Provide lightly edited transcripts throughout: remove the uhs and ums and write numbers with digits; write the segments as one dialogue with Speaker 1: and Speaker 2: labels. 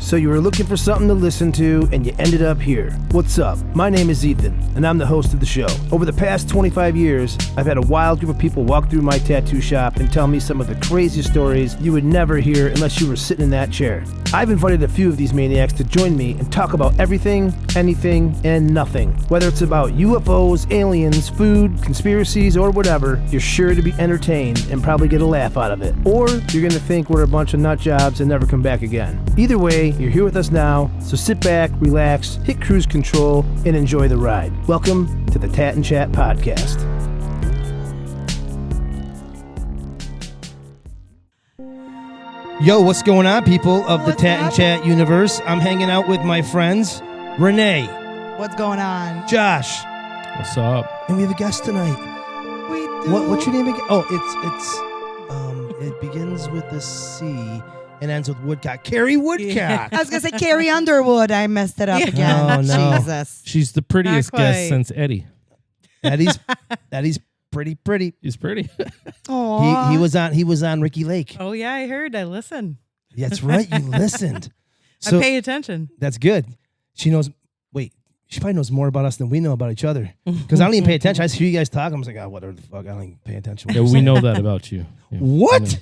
Speaker 1: So you were looking for something to listen to, and you ended up here. What's up? My name is Ethan, and I'm the host of the show. Over the past 25 years, I've had a wild group of people walk through my tattoo shop and tell me some of the craziest stories you would never hear unless you were sitting in that chair. I've invited a few of these maniacs to join me and talk about everything, anything, and nothing. Whether it's about UFOs, aliens, food, conspiracies, or whatever, you're sure to be entertained and probably get a laugh out of it. Or you're going to think we're a bunch of nut jobs and never come back again. Either way, you're here with us now, so sit back, relax, hit cruise control, and enjoy the ride. Welcome to the Tat and Chat Podcast. Yo, what's going on, people of the Tat and Chat universe? I'm hanging out with my friends, Renee.
Speaker 2: What's going on?
Speaker 1: Josh.
Speaker 3: What's up?
Speaker 1: And we have a guest tonight.
Speaker 2: We do.
Speaker 1: What's your name again? Oh, it begins with a C and ends with Woodcock. Carrie Woodcock.
Speaker 2: Yeah. I was going to say Carrie Underwood. I messed it up again.
Speaker 1: Oh, no.
Speaker 2: Jesus.
Speaker 3: She's the prettiest
Speaker 2: Not quite.
Speaker 3: guest since Eddie.
Speaker 1: Eddie's pretty.
Speaker 3: He's pretty.
Speaker 2: Aww.
Speaker 1: He was on Ricky Lake.
Speaker 4: Oh, yeah, I heard. I listened.
Speaker 1: That's right. You listened.
Speaker 4: I pay attention.
Speaker 1: That's good. She knows. Wait, she probably knows more about us than we know about each other. Because I don't even pay attention. I hear you guys talk. I'm just like, oh, whatever the fuck. I don't even pay attention.
Speaker 3: Yeah, we know that about you. Yeah.
Speaker 1: What?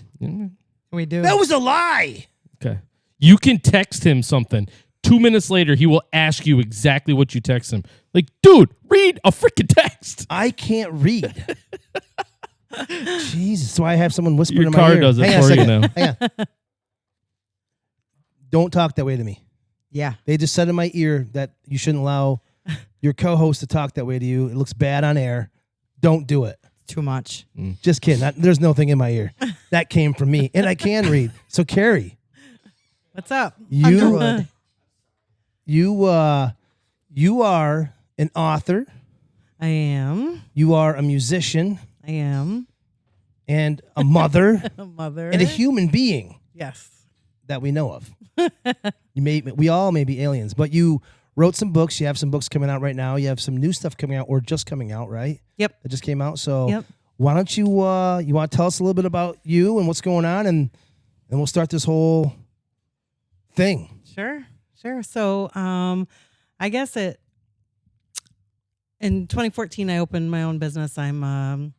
Speaker 4: We do.
Speaker 1: That was a lie.
Speaker 3: Okay. You can text him something. 2 minutes later, he will ask you exactly what you text him. Like, dude, read a freaking text.
Speaker 1: I can't read. Jesus. So I have someone whispering
Speaker 3: Your
Speaker 1: in my
Speaker 3: car
Speaker 1: ear.
Speaker 3: does it
Speaker 1: Hang on a
Speaker 3: for you
Speaker 1: second.
Speaker 3: now.
Speaker 1: Hang on. Don't talk that way to me.
Speaker 2: Yeah.
Speaker 1: They just said in my ear that you shouldn't allow your co-host to talk that way to you. It looks bad on air. Don't do it.
Speaker 2: Too much.
Speaker 1: Just kidding. There's nothing in my ear. That came from me. And I can read. So, Carrie,
Speaker 4: What's up?
Speaker 2: Underwood.
Speaker 1: you are an author.
Speaker 4: I am.
Speaker 1: You are a musician
Speaker 4: I am.
Speaker 1: and a mother
Speaker 4: A mother.
Speaker 1: and a human being
Speaker 4: Yes.
Speaker 1: that we know of. We all may be aliens, but you wrote some books. You have some books coming out right now. You have some new stuff coming out or just coming out, right?
Speaker 4: Yep.
Speaker 1: It just came out. So
Speaker 4: Yep.
Speaker 1: why don't you want to tell us a little bit about you and what's going on, and we'll start this whole thing.
Speaker 4: Sure. So, I guess in 2014, I opened my own business. I'm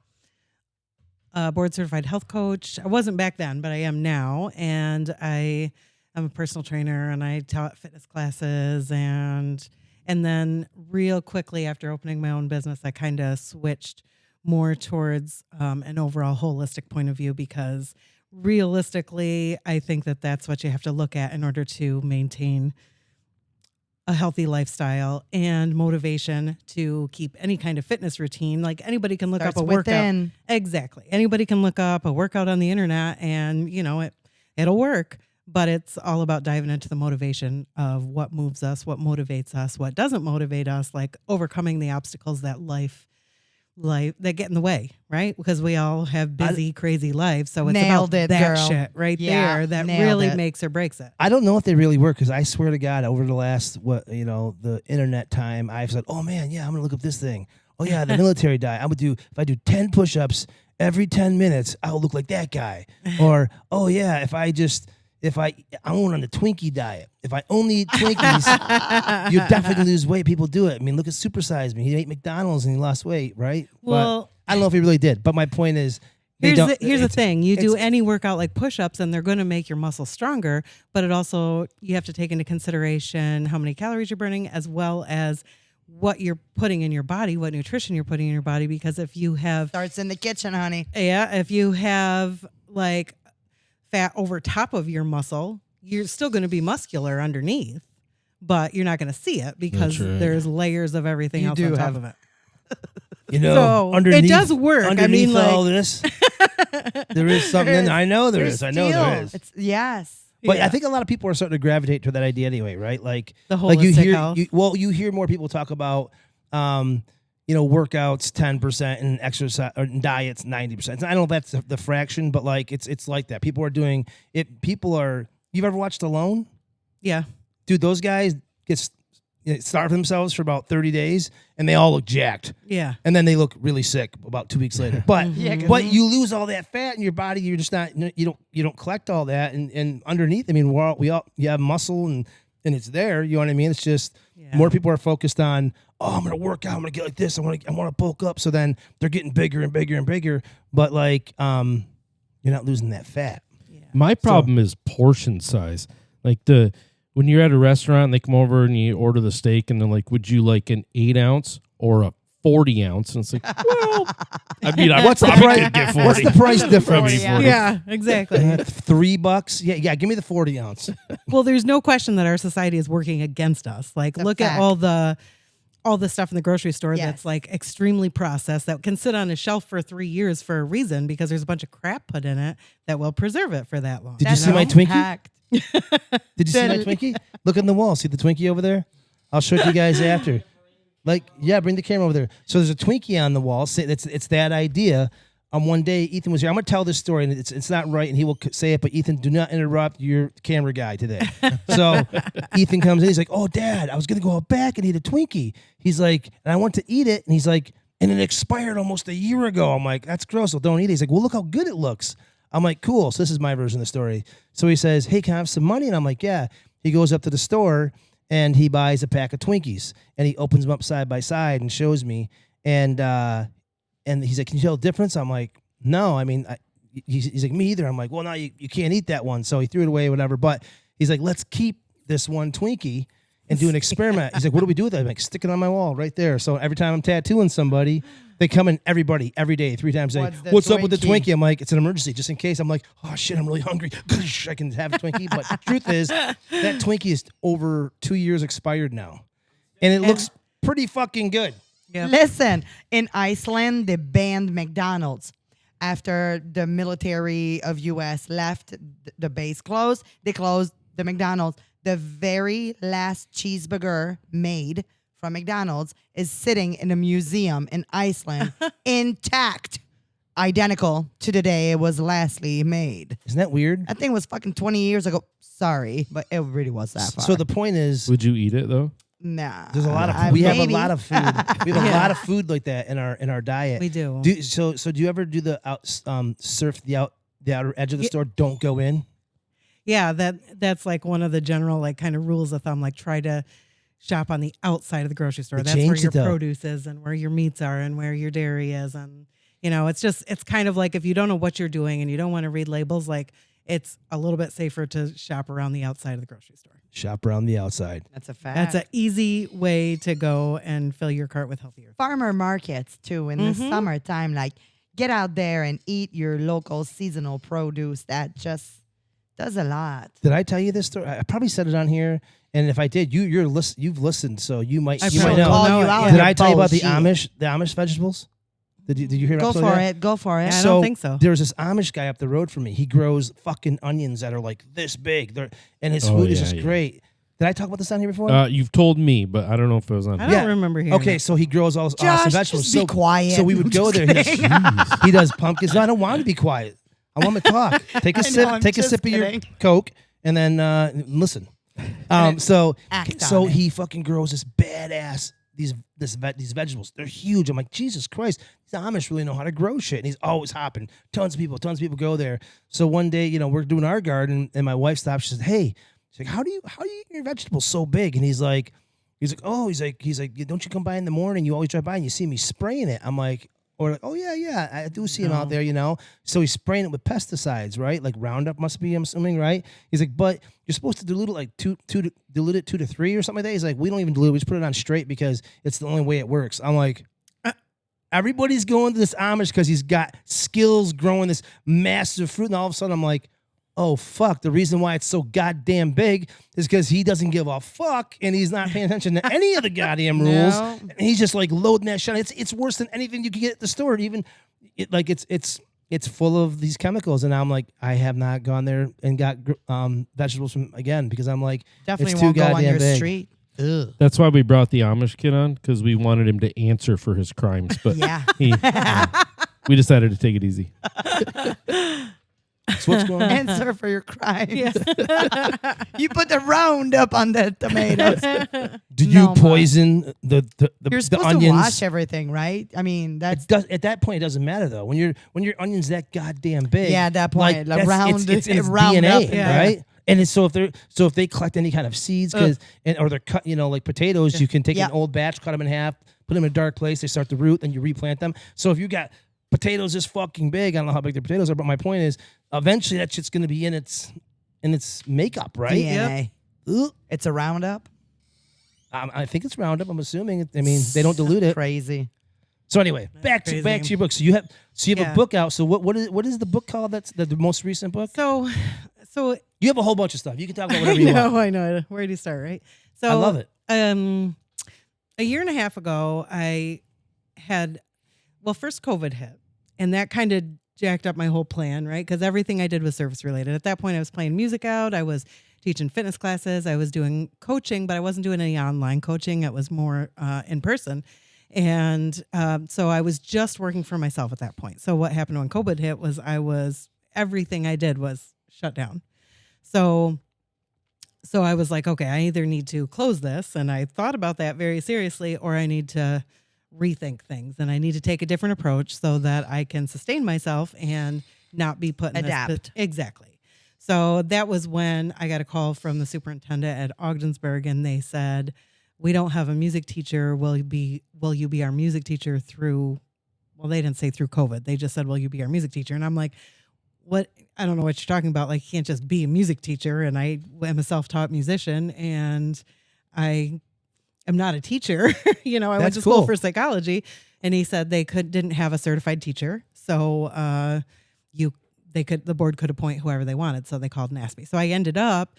Speaker 4: a board certified health coach. I wasn't back then, but I am now. And I'm a personal trainer, and I taught fitness classes. And then real quickly after opening my own business, I kind of switched more towards an overall holistic point of view, because realistically, I think that that's what you have to look at in order to maintain a healthy lifestyle and motivation to keep any kind of fitness routine. Like, anybody can look
Speaker 2: Starts
Speaker 4: up a workout.
Speaker 2: within.
Speaker 4: Exactly. Anybody can look up a workout on the internet and, it'll work, but it's all about diving into the motivation of what moves us, what motivates us, what doesn't motivate us, like overcoming the obstacles that life that get in the way, right? Because we all have busy, crazy lives. So it's
Speaker 2: Nailed
Speaker 4: about
Speaker 2: it,
Speaker 4: that
Speaker 2: girl.
Speaker 4: shit right
Speaker 2: Yeah,
Speaker 4: there that
Speaker 2: nailed
Speaker 4: really
Speaker 2: it.
Speaker 4: makes or breaks it.
Speaker 1: I don't know if they really work, because I swear to God, over the last, the internet time, I've said, oh man, yeah, I'm going to look up this thing. Oh yeah, the military diet. If I do 10 push-ups every 10 minutes, I'll look like that guy. Or, oh yeah, I'm on the Twinkie diet. If I only eat Twinkies, you definitely lose weight. People do it. I mean, look at Super Size Me. He ate McDonald's and he lost weight, right?
Speaker 4: Well,
Speaker 1: but I don't know if he really did. But my point is,
Speaker 4: here's the thing. You do
Speaker 1: it's-
Speaker 4: any workout like push-ups and they're going to make your muscles stronger, but it also, you have to take into consideration how many calories you're burning, as well as what you're putting in your body, what nutrition you're putting in your body. Because if you have,
Speaker 2: Starts in the kitchen, honey.
Speaker 4: if you have like fat over top of your muscle, you're still going to be muscular underneath, but you're not going to see it because
Speaker 3: That's right.
Speaker 4: there's layers of everything
Speaker 2: You
Speaker 4: else
Speaker 2: do
Speaker 4: on top
Speaker 2: have-
Speaker 4: of it.
Speaker 1: So
Speaker 4: it does work. I mean,
Speaker 1: Underneath all this, there is something. I know there is. I know there is.
Speaker 2: Yes.
Speaker 1: But
Speaker 4: Yeah.
Speaker 1: I think a lot of people are starting to gravitate to that idea anyway, right? Like
Speaker 4: The
Speaker 1: like you
Speaker 4: holistic
Speaker 1: hear,
Speaker 4: health.
Speaker 1: you hear more people talk about, workouts 10% and exercise or diets 90%. I don't know if that's the fraction, but like it's like that. People are doing it. You've ever watched Alone?
Speaker 4: Yeah.
Speaker 1: Dude, those guys get starve themselves for about 30 days, and they all look jacked.
Speaker 4: Yeah.
Speaker 1: And then they look really sick about 2 weeks later. But
Speaker 2: Yeah,
Speaker 1: but you lose all that fat in your body. You're just not you don't collect all that, and underneath, I mean, you have muscle and it's there. You know what I mean? It's just more people are focused on, oh, I'm gonna work out. I'm gonna get like this. I want to bulk up. So then they're getting bigger and bigger and bigger. But like you're not losing that fat.
Speaker 3: My problem is portion size. Like when you're at a restaurant and they come over and you order the steak and they're like, would you like an 8 ounce or a 40 ounce? And it's like, well, I mean,
Speaker 1: What's the price?
Speaker 3: Get 40.
Speaker 1: What's the price difference?
Speaker 3: 40.
Speaker 4: Yeah, exactly.
Speaker 1: $3? Yeah. Give me the 40 ounce.
Speaker 4: Well, there's no question that our society is working against us. Like, look at all the stuff in the grocery store that's like extremely processed that can sit on a shelf for 3 years for a reason because there's a bunch of crap put in it that will preserve it for that long.
Speaker 1: Did you see my Twinkie? Did you see my Twinkie? Look on the wall. See the Twinkie over there? I'll show it to you guys after. Like, yeah, bring the camera over there. So there's a Twinkie on the wall. It's that idea. One day, Ethan was here. I'm going to tell this story, and it's not right, and he will say it, but Ethan, do not interrupt your camera guy today. So Ethan comes in. He's like, oh, Dad, I was going to go out back and eat a Twinkie. He's like, and I went to eat it, and he's like, and it expired almost a year ago. I'm like, that's gross. So don't eat it. He's like, well, look how good it looks. I'm like, cool. So this is my version of the story. So he says, hey, can I have some money? And I'm like, yeah. He goes up to the store, and he buys a pack of Twinkies, and he opens them up side by side and shows me. And he's like, can you tell the difference? I'm like, no. I mean, he's like, me either. I'm like, well, no, you can't eat that one. So he threw it away, whatever. But he's like, let's keep this one Twinkie and do an experiment. He's like, what do we do with it? I'm like, stick it on my wall right there. So every time I'm tattooing somebody, they come in, everybody, every day, 3 times a day. What's up with the Twinkie? I'm like, it's an emergency, just in case. I'm like, oh, shit, I'm really hungry. I can have a Twinkie. But the truth is, that Twinkie is over 2 years expired now. And it looks pretty fucking good.
Speaker 2: Yep. Listen, in Iceland, they banned McDonald's. After the military of U.S. left, the base closed, they closed the McDonald's. The very last cheeseburger made from McDonald's is sitting in a museum in Iceland, intact, identical to the day it was lastly made.
Speaker 1: Isn't that weird?
Speaker 2: That thing was fucking 20 years ago. Sorry, but it really was that far.
Speaker 1: So the point is,
Speaker 3: would you eat it though?
Speaker 2: Nah.
Speaker 1: There's a lot of we have a lot of food. We have a lot of food like that in our diet.
Speaker 4: We do.
Speaker 1: So do you ever do the surf the outer edge of the store? Don't go in.
Speaker 4: Yeah, that's like one of the general like kind of rules of thumb. Like try to shop on the outside of the grocery store. That's where your produce is and where your meats are and where your dairy is. And it's kind of like if you don't know what you're doing and you don't want to read labels, like it's a little bit safer to shop around the outside of the grocery store.
Speaker 1: Shop around the outside.
Speaker 2: That's a fact.
Speaker 4: That's an easy way to go and fill your cart with healthier food.
Speaker 2: Farmer markets too in the summertime. Like get out there and eat your local seasonal produce. That just does a lot.
Speaker 1: Did I tell you this story? I probably said it on here, and if I did, you've listened, so you might know. Did I tell you about the Amish vegetables? Did you hear about that?
Speaker 2: Go for it.
Speaker 4: Yeah, I don't think so.
Speaker 1: There's this Amish guy up the road from me. He grows fucking onions that are like this big. And his food is just great. Did I talk about this on here before?
Speaker 3: You've told me, but I don't know if it was on.
Speaker 4: I don't remember hearing.
Speaker 1: Okay, so he grows all this awesome vegetables.
Speaker 2: Just be quiet.
Speaker 1: So we would go there. He does pumpkins. No, I don't want to be quiet. I want him to talk. Take a sip. Take a sip of your Coke, and then listen. So he fucking grows this badass these vegetables. They're huge. I'm like, Jesus Christ, these Amish really know how to grow shit. And he's always hopping. Tons of people go there. So one day, we're doing our garden, and my wife stops. She says, "Hey," she's like, "How do you eat your vegetables so big?" And he's like, "Don't you come by in the morning? You always drive by and you see me spraying it." I'm like, "Oh yeah, I do see him out there, So he's spraying it with pesticides, right? Like Roundup must be, I'm assuming, right? He's like, but you're supposed to dilute it like dilute it 2 to 3 or something like that. He's like, we don't even dilute it. We just put it on straight because it's the only way it works. I'm like, everybody's going to this Amish because he's got skills growing this massive fruit, and all of a sudden I'm like, oh fuck, the reason why it's so goddamn big is because he doesn't give a fuck and he's not paying attention to any of the goddamn rules. No. And he's just like loading that shit. It's worse than anything you can get at the store. It's full of these chemicals, and I'm like, I have not gone there and got vegetables from again because I'm like,
Speaker 2: definitely
Speaker 1: it's too
Speaker 2: won't go on your
Speaker 1: big.
Speaker 2: street. Ugh.
Speaker 3: That's why we brought the Amish kid on, because we wanted him to answer for his crimes. But we decided to take it easy.
Speaker 1: So what's going on?
Speaker 2: Answer for your crimes.
Speaker 4: Yes.
Speaker 2: You put the Roundup on the tomatoes.
Speaker 1: Did you
Speaker 2: No, Mom.
Speaker 1: poison the
Speaker 2: You're supposed
Speaker 1: onions?
Speaker 2: to wash everything, right? I mean, that's
Speaker 1: It does, at that point, it doesn't matter though. When your onion's that goddamn big,
Speaker 2: Yeah, at that point, like,
Speaker 1: it's in its
Speaker 2: round
Speaker 1: DNA,
Speaker 2: up in there.
Speaker 1: right? And it's, so if they collect any kind of seeds, or they're cut, like potatoes, you can take
Speaker 2: Yeah.
Speaker 1: an old batch, cut them in half, put them in a dark place, they start to root, and you replant them. So if you got potatoes this fucking big, I don't know how big the potatoes are, but my point is, eventually that shit's gonna be in its makeup, right?
Speaker 2: DNA.
Speaker 1: Ugh.
Speaker 2: It's a Roundup.
Speaker 1: I think it's Roundup. I'm assuming. I mean, they don't dilute it.
Speaker 2: Crazy.
Speaker 1: So anyway, back to
Speaker 4: crazy.
Speaker 1: your book. So you have
Speaker 4: Yeah.
Speaker 1: a book out. So what is the book called? That's the most recent book.
Speaker 4: So
Speaker 1: You have a whole bunch of stuff. You can talk about
Speaker 4: I
Speaker 1: whatever you want.
Speaker 4: know, I know. Where do you start, right? So
Speaker 1: I love it.
Speaker 4: A year and a half ago, I had, first COVID hit, and that kind of jacked up my whole plan, right? Because everything I did was service related. At that point, I was playing music out. I was teaching fitness classes. I was doing coaching, but I wasn't doing any online coaching. It was more in person. And so I was just working for myself at that point. So what happened when COVID hit was everything I did was shut down. So I was like, okay, I either need to close this, and I thought about that very seriously, or I need to rethink things, and I need to take a different approach so that I can sustain myself and not be put in
Speaker 2: Adapt.
Speaker 4: this. Exactly. So that was when I got a call from the superintendent at Ogdensburg, and they said, we don't have a music teacher. Will you be our music teacher through, well, they didn't say through COVID. They just said, will you be our music teacher? And I'm like, what? I don't know what you're talking about. Like, you can't just be a music teacher. And I am a self-taught musician, and I am not a teacher. I went
Speaker 1: That's
Speaker 4: to school
Speaker 1: cool.
Speaker 4: for psychology, and he said they didn't have a certified teacher. So, the board could appoint whoever they wanted. So they called and asked me. So I ended up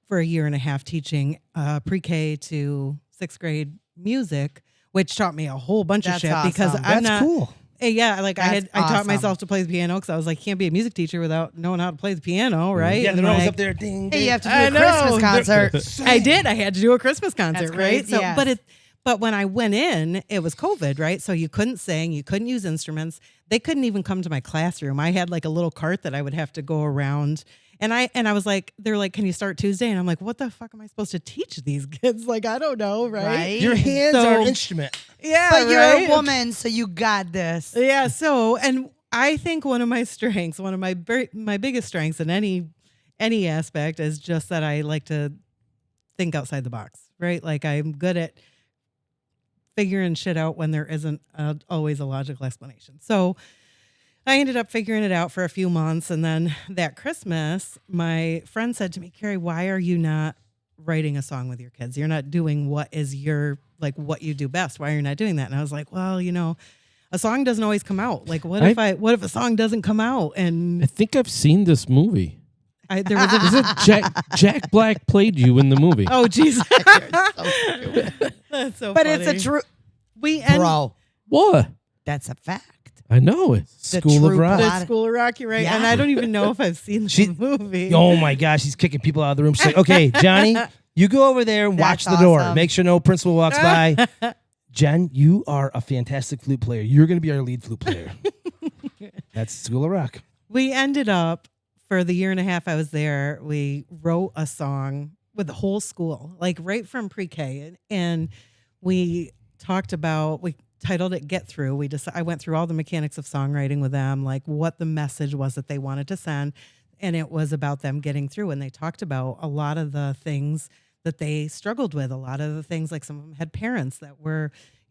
Speaker 4: for a year and a half teaching pre-K to 6th grade music, which taught me a whole bunch of
Speaker 2: That's
Speaker 4: shit because
Speaker 2: awesome.
Speaker 4: I'm
Speaker 1: That's
Speaker 4: not
Speaker 1: cool.
Speaker 4: Yeah, like
Speaker 2: That's
Speaker 4: I taught
Speaker 2: awesome.
Speaker 4: myself to play the piano because I was like, can't be a music teacher without knowing how to play the piano, right?
Speaker 1: Yeah,
Speaker 4: And
Speaker 1: they're always
Speaker 4: like,
Speaker 1: up there. Ding,
Speaker 2: Hey,
Speaker 1: ding.
Speaker 2: you have to do
Speaker 4: I
Speaker 2: a
Speaker 4: know.
Speaker 2: Christmas concert.
Speaker 4: I did. I had to do a Christmas concert,
Speaker 2: That's
Speaker 4: right?
Speaker 2: crazy,
Speaker 4: So,
Speaker 2: yes.
Speaker 4: but when I went in, it was COVID, right? So you couldn't sing, you couldn't use instruments. They couldn't even come to my classroom. I had like a little cart that I would have to go around. And I was like, they're like, can you start Tuesday? And I'm like, what the fuck am I supposed to teach these kids? Like, I don't know, right?
Speaker 2: Right?
Speaker 1: Your hands
Speaker 4: So-
Speaker 1: are an instrument.
Speaker 4: Yeah,
Speaker 2: But you're
Speaker 4: right?
Speaker 2: a woman, so you got this.
Speaker 4: Yeah. So, and I think one of my strengths, one of my biggest strengths in any aspect is just that I like to think outside the box, right? Like I'm good at figuring shit out when there isn't always a logical explanation. So I ended up figuring it out for a few months. And then that Christmas, my friend said to me, Carrie, why are you not writing a song with your kids? You're not doing what you do best. Why are you not doing that? And I was like, well, a song doesn't always come out. Like, what if a song doesn't come out?
Speaker 3: I
Speaker 4: And
Speaker 3: think I've seen this movie.
Speaker 4: there was
Speaker 3: Is it Jack Black played you in the movie?
Speaker 4: oh, jeez.
Speaker 2: So
Speaker 4: That's so
Speaker 2: but
Speaker 4: funny.
Speaker 2: it's a true,
Speaker 4: And
Speaker 2: bro.
Speaker 3: What?
Speaker 2: That's a fact.
Speaker 3: I know it.
Speaker 2: The
Speaker 1: School of
Speaker 2: true
Speaker 1: Rock.
Speaker 2: plot.
Speaker 4: the School of Rock, you're right.
Speaker 2: Yeah.
Speaker 4: And I don't even know if I've seen the
Speaker 1: She-
Speaker 4: movie.
Speaker 1: Oh my gosh, he's kicking people out of the room. She's like, okay, Johnny, you go over there and watch
Speaker 2: That's
Speaker 1: the door.
Speaker 2: awesome.
Speaker 1: Make sure no principal walks by. Jen, you are a fantastic flute player. You're going to be our lead flute player. That's School of Rock.
Speaker 4: We ended up, for the year and a half I was there, we wrote a song with the whole school, like right from pre-K. And we titled it Get Through. I went through all the mechanics of songwriting with them, like what the message was that they wanted to send. And it was about them getting through. And they talked about a lot of the things that they struggled with. A lot of the things, like some of them had parents that were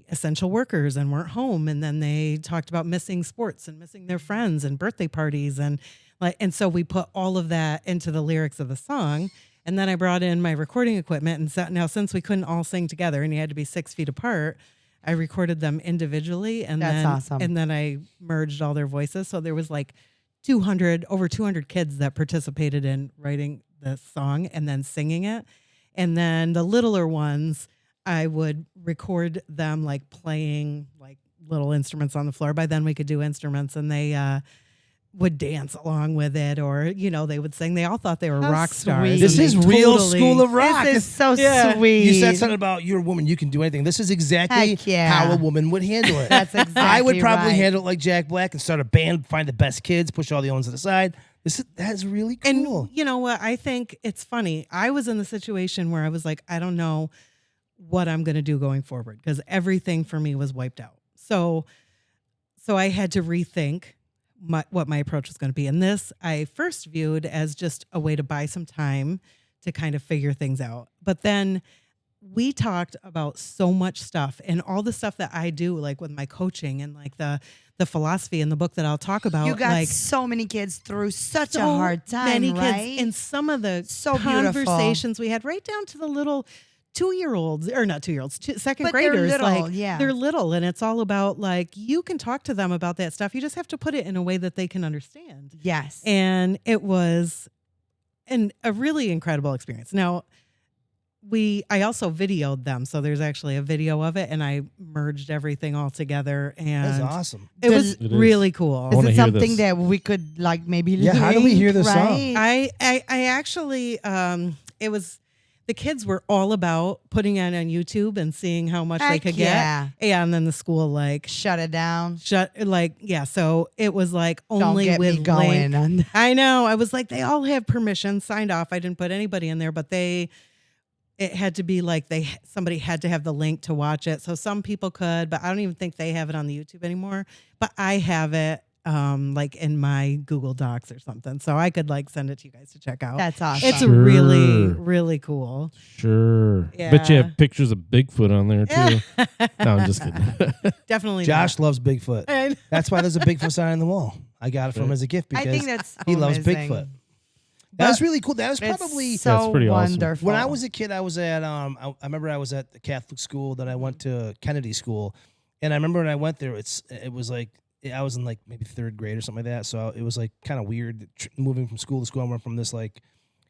Speaker 4: essential workers and weren't home. And then they talked about missing sports and missing their friends and birthday parties. And so we put all of that into the lyrics of the song. And then I brought in my recording equipment. And so now, since we couldn't all sing together and you had to be 6 feet apart, I recorded them individually. And
Speaker 2: That's awesome.
Speaker 4: And then I merged all their voices. So there was like over 200 kids that participated in writing the song and then singing it. And then the littler ones, I would record them like playing like little instruments on the floor. By then we could do instruments, and they would dance along with it, or they would sing. They all thought they were
Speaker 2: How
Speaker 4: rock stars.
Speaker 2: sweet.
Speaker 1: This
Speaker 4: and
Speaker 1: is
Speaker 4: they
Speaker 1: real
Speaker 4: totally-
Speaker 1: School of Rock.
Speaker 2: This is so
Speaker 4: Yeah.
Speaker 2: sweet.
Speaker 1: You said something about you're a woman, you can do anything. This is exactly
Speaker 2: Heck yeah.
Speaker 1: how a woman would handle it.
Speaker 2: That's exactly
Speaker 1: I would probably
Speaker 2: right.
Speaker 1: handle it like Jack Black and start a band, find the best kids, push all the ones to the side. That's really
Speaker 4: And
Speaker 1: cool.
Speaker 4: you know what? I think it's funny. I was in the situation where I was like, I don't know what I'm going to do going forward because everything for me was wiped out. So I had to rethink what my approach was going to be. And this I first viewed as just a way to buy some time to kind of figure things out. But then we talked about so much stuff and all the stuff that I do, like with my coaching and like the philosophy in the book that I'll talk about.
Speaker 2: You got
Speaker 4: like
Speaker 2: so many kids through such a
Speaker 4: so
Speaker 2: hard time,
Speaker 4: many
Speaker 2: right?
Speaker 4: kids, and some of the
Speaker 2: So beautiful.
Speaker 4: conversations we had, right down to the little 2-year-olds, or not 2-year-olds, second
Speaker 2: But they're
Speaker 4: graders.
Speaker 2: little,
Speaker 4: like
Speaker 2: yeah.
Speaker 4: they're little, and it's all about like you can talk to them about that stuff. You just have to put it in a way that they can understand.
Speaker 2: Yes.
Speaker 4: And it was a really incredible experience. Now, I also videoed them, so there's actually a video of it, and I merged everything all together, and
Speaker 1: That's awesome.
Speaker 4: it was
Speaker 3: It is.
Speaker 4: really cool.
Speaker 3: I
Speaker 2: Is
Speaker 3: wanna
Speaker 2: it
Speaker 3: hear
Speaker 2: something
Speaker 3: this.
Speaker 2: that we could like maybe
Speaker 1: Yeah, how do we hear this song?
Speaker 2: right?
Speaker 4: I actually it was the kids were all about putting it on YouTube and seeing how much they
Speaker 2: Heck
Speaker 4: could
Speaker 2: yeah.
Speaker 4: get. Yeah, and then the school like
Speaker 2: Shut it down.
Speaker 4: so it was like
Speaker 2: Don't
Speaker 4: only
Speaker 2: get
Speaker 4: with
Speaker 2: me going
Speaker 4: link.
Speaker 2: on.
Speaker 4: I know. I was like, they all have permission signed off. I didn't put anybody in there, but it had to be like somebody had to have the link to watch it. So some people could, but I don't even think they have it on the YouTube anymore. But I have it like in my Google Docs or something. So I could like send it to you guys to check out.
Speaker 2: That's awesome.
Speaker 4: It's
Speaker 3: Sure.
Speaker 4: really, really cool.
Speaker 3: Sure. Bet you
Speaker 4: Yeah.
Speaker 3: have pictures of Bigfoot on there too. No, I'm just kidding.
Speaker 4: Definitely
Speaker 1: Josh
Speaker 4: not.
Speaker 1: loves Bigfoot.
Speaker 4: And-
Speaker 1: That's why there's a Bigfoot sign on the wall. I got it from him as a gift
Speaker 2: I
Speaker 1: because
Speaker 2: think that's
Speaker 1: he loves
Speaker 2: amazing.
Speaker 1: Bigfoot. That was really cool. That was
Speaker 2: It's
Speaker 1: probably
Speaker 2: so
Speaker 3: That's pretty awesome.
Speaker 2: wonderful.
Speaker 1: when I was a kid. I was at I remember I was at the Catholic school. Then I went to Kennedy School, and I remember when I went there, it was like I was in like maybe third grade or something like that. So it was like kind of weird moving from school to school. I went from this like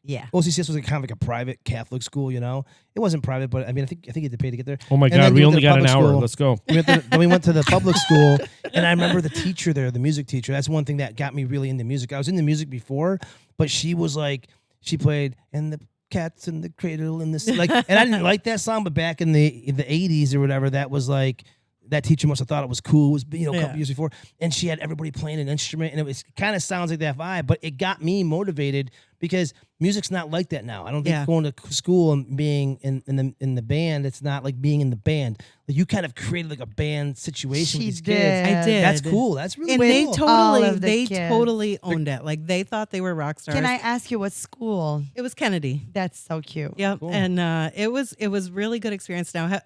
Speaker 2: Yeah.
Speaker 1: OCCS was like kind of like a private Catholic school. You know, it wasn't private, but I mean I think you had to pay to get there.
Speaker 3: Oh my
Speaker 1: And
Speaker 3: God,
Speaker 1: then
Speaker 3: we
Speaker 1: you
Speaker 3: only
Speaker 1: went to
Speaker 3: got an
Speaker 1: public
Speaker 3: hour.
Speaker 1: school.
Speaker 3: Let's go.
Speaker 1: Then we went to the public school, and I remember the teacher there, the music teacher. That's one thing that got me really into music. I was into music before, but she was like, she played "And the Cats in the Cradle" and this like, and I didn't like that song, but back in the 80s or whatever, that was like. That teacher must have thought it was cool. It was a couple years before, and she had everybody playing an instrument, and it kind of sounds like that vibe. But it got me motivated because music's not like that now. I don't think going to school and being in the band, it's not like being in the band. Like you kind of created like a band situation with these kids.
Speaker 4: I did.
Speaker 1: That's cool. That's really
Speaker 4: And
Speaker 1: cool.
Speaker 2: All
Speaker 4: they
Speaker 2: of the
Speaker 4: they
Speaker 2: kids.
Speaker 4: totally owned it. Like they thought they were rock stars.
Speaker 2: Can I ask you what school?
Speaker 4: It was Kennedy.
Speaker 2: That's so cute.
Speaker 4: Yep.
Speaker 1: Cool.
Speaker 4: And it was really good experience. Now,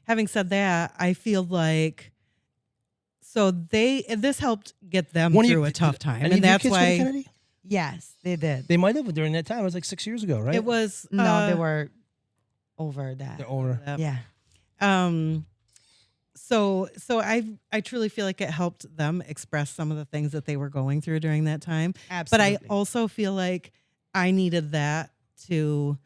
Speaker 4: having said that, I feel like this helped get them
Speaker 1: One of
Speaker 4: through
Speaker 1: your-
Speaker 4: a tough time,
Speaker 1: Any of
Speaker 4: and
Speaker 1: your
Speaker 4: that's
Speaker 1: kids go to
Speaker 4: why
Speaker 1: Kennedy?
Speaker 2: Yes, they did.
Speaker 1: They might have during that time. It was like 6 years ago, right?
Speaker 4: it was
Speaker 2: No, they were over that.
Speaker 1: They're older.
Speaker 2: Yeah.
Speaker 4: So I truly feel like it helped them express some of the things that they were going through during that time.
Speaker 2: Absolutely.
Speaker 4: But I also feel like I needed that to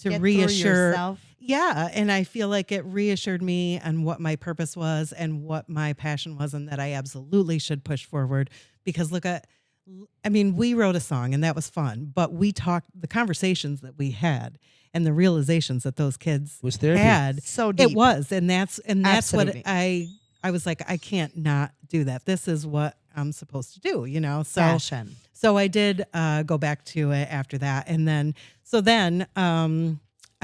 Speaker 2: Get through
Speaker 4: reassure
Speaker 2: yourself.
Speaker 4: Yeah, and I feel like it reassured me on what my purpose was and what my passion was, and that I absolutely should push forward. Because we wrote a song and that was fun, but we talked the conversations that we had and the realizations that those kids
Speaker 1: Was therapy.
Speaker 4: had.
Speaker 2: So deep.
Speaker 4: It was, and that's
Speaker 2: Absolutely.
Speaker 4: what I was like. I can't not do that. This is what I'm supposed to do, So
Speaker 2: Passion.
Speaker 4: so I did go back to it after that. And then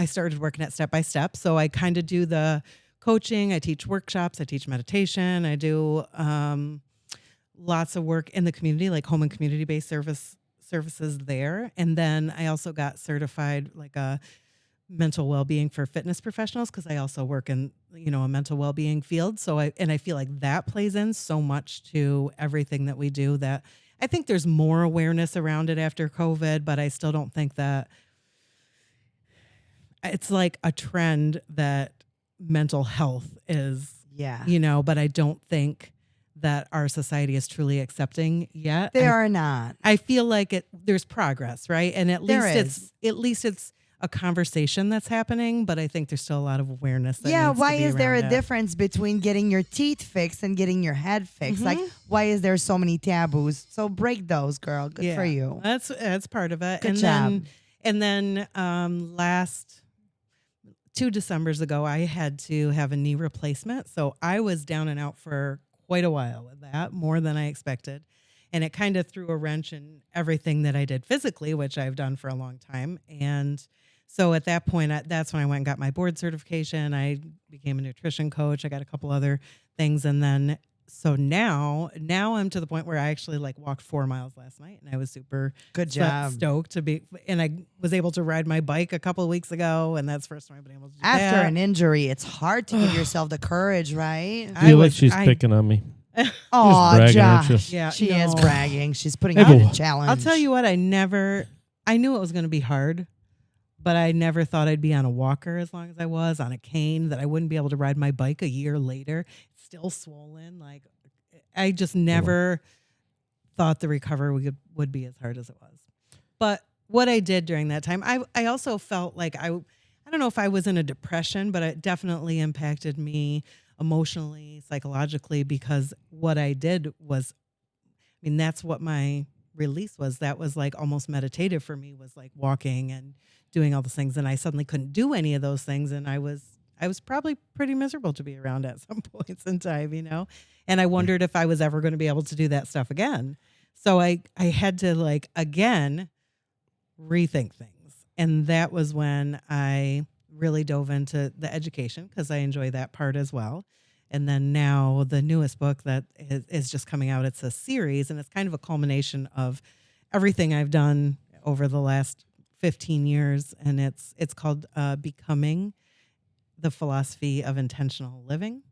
Speaker 4: I started working at Step by Step. So I kind of do the coaching. I teach workshops. I teach meditation. I do lots of work in the community, like home and community-based services there. And then I also got certified like a mental well-being for fitness professionals because I also work in, a mental well-being field. So I feel like that plays in so much to everything that we do that I think there's more awareness around it after COVID, but I still don't think that it's like a trend that mental health is,
Speaker 2: Yeah.
Speaker 4: but I don't think that our society is truly accepting yet.
Speaker 2: They are not.
Speaker 4: I feel like there's progress, right? And at
Speaker 2: There
Speaker 4: least it's a conversation that's happening, but I think there's still a lot of awareness that
Speaker 2: Yeah,
Speaker 4: needs to
Speaker 2: why
Speaker 4: be
Speaker 2: is there a
Speaker 4: around it.
Speaker 2: difference between getting your teeth fixed and getting your head fixed? Like,
Speaker 4: Mm-hmm.
Speaker 2: why is there so many taboos? So break those, girl. Good for you.
Speaker 4: That's part of it.
Speaker 2: Good
Speaker 4: and
Speaker 2: job.
Speaker 4: then last 2 Decembers ago, I had to have a knee replacement. So I was down and out for quite a while with that, more than I expected. And it kind of threw a wrench in everything that I did physically, which I've done for a long time. And so at that point, that's when I went and got my board certification. I became a nutrition coach. I got a couple other things. And then, so now I'm to the point where I actually like walked 4 miles last night, and I was super
Speaker 2: Good job.
Speaker 4: stoked to be, and I was able to ride my bike a couple of weeks ago. And that's the first time I've been able to do
Speaker 2: After
Speaker 4: that.
Speaker 2: an injury, it's hard to give yourself the courage, right?
Speaker 3: I feel like she's picking on me.
Speaker 2: Oh,
Speaker 3: bragging, aren't you?
Speaker 2: Josh.
Speaker 4: Yeah,
Speaker 2: she is
Speaker 4: no.
Speaker 2: bragging. She's putting
Speaker 3: Hey,
Speaker 2: out a
Speaker 3: boo.
Speaker 2: challenge.
Speaker 4: I'll tell you what, I knew it was going to be hard, but I never thought I'd be on a walker as long as I was, on a cane, that I wouldn't be able to ride my bike a year later, still swollen. Like, I just never thought the recovery would be as hard as it was. But what I did during that time, I also felt like I don't know if I was in a depression, but it definitely impacted me emotionally, psychologically, because what I did was, I mean, that's what my release was. That was like almost meditative for me, was like walking and doing all those things. And I suddenly couldn't do any of those things. And I was probably pretty miserable to be around at some points in time, you know? And I wondered if I was ever going to be able to do that stuff again. So I had to like, again, rethink things. And that was when I really dove into the education, because I enjoy that part as well. And then now the newest book that is just coming out, it's a series, and it's kind of a culmination of everything I've done over the last 15 years. And it's called Becoming: The Philosophy of Intentional Living.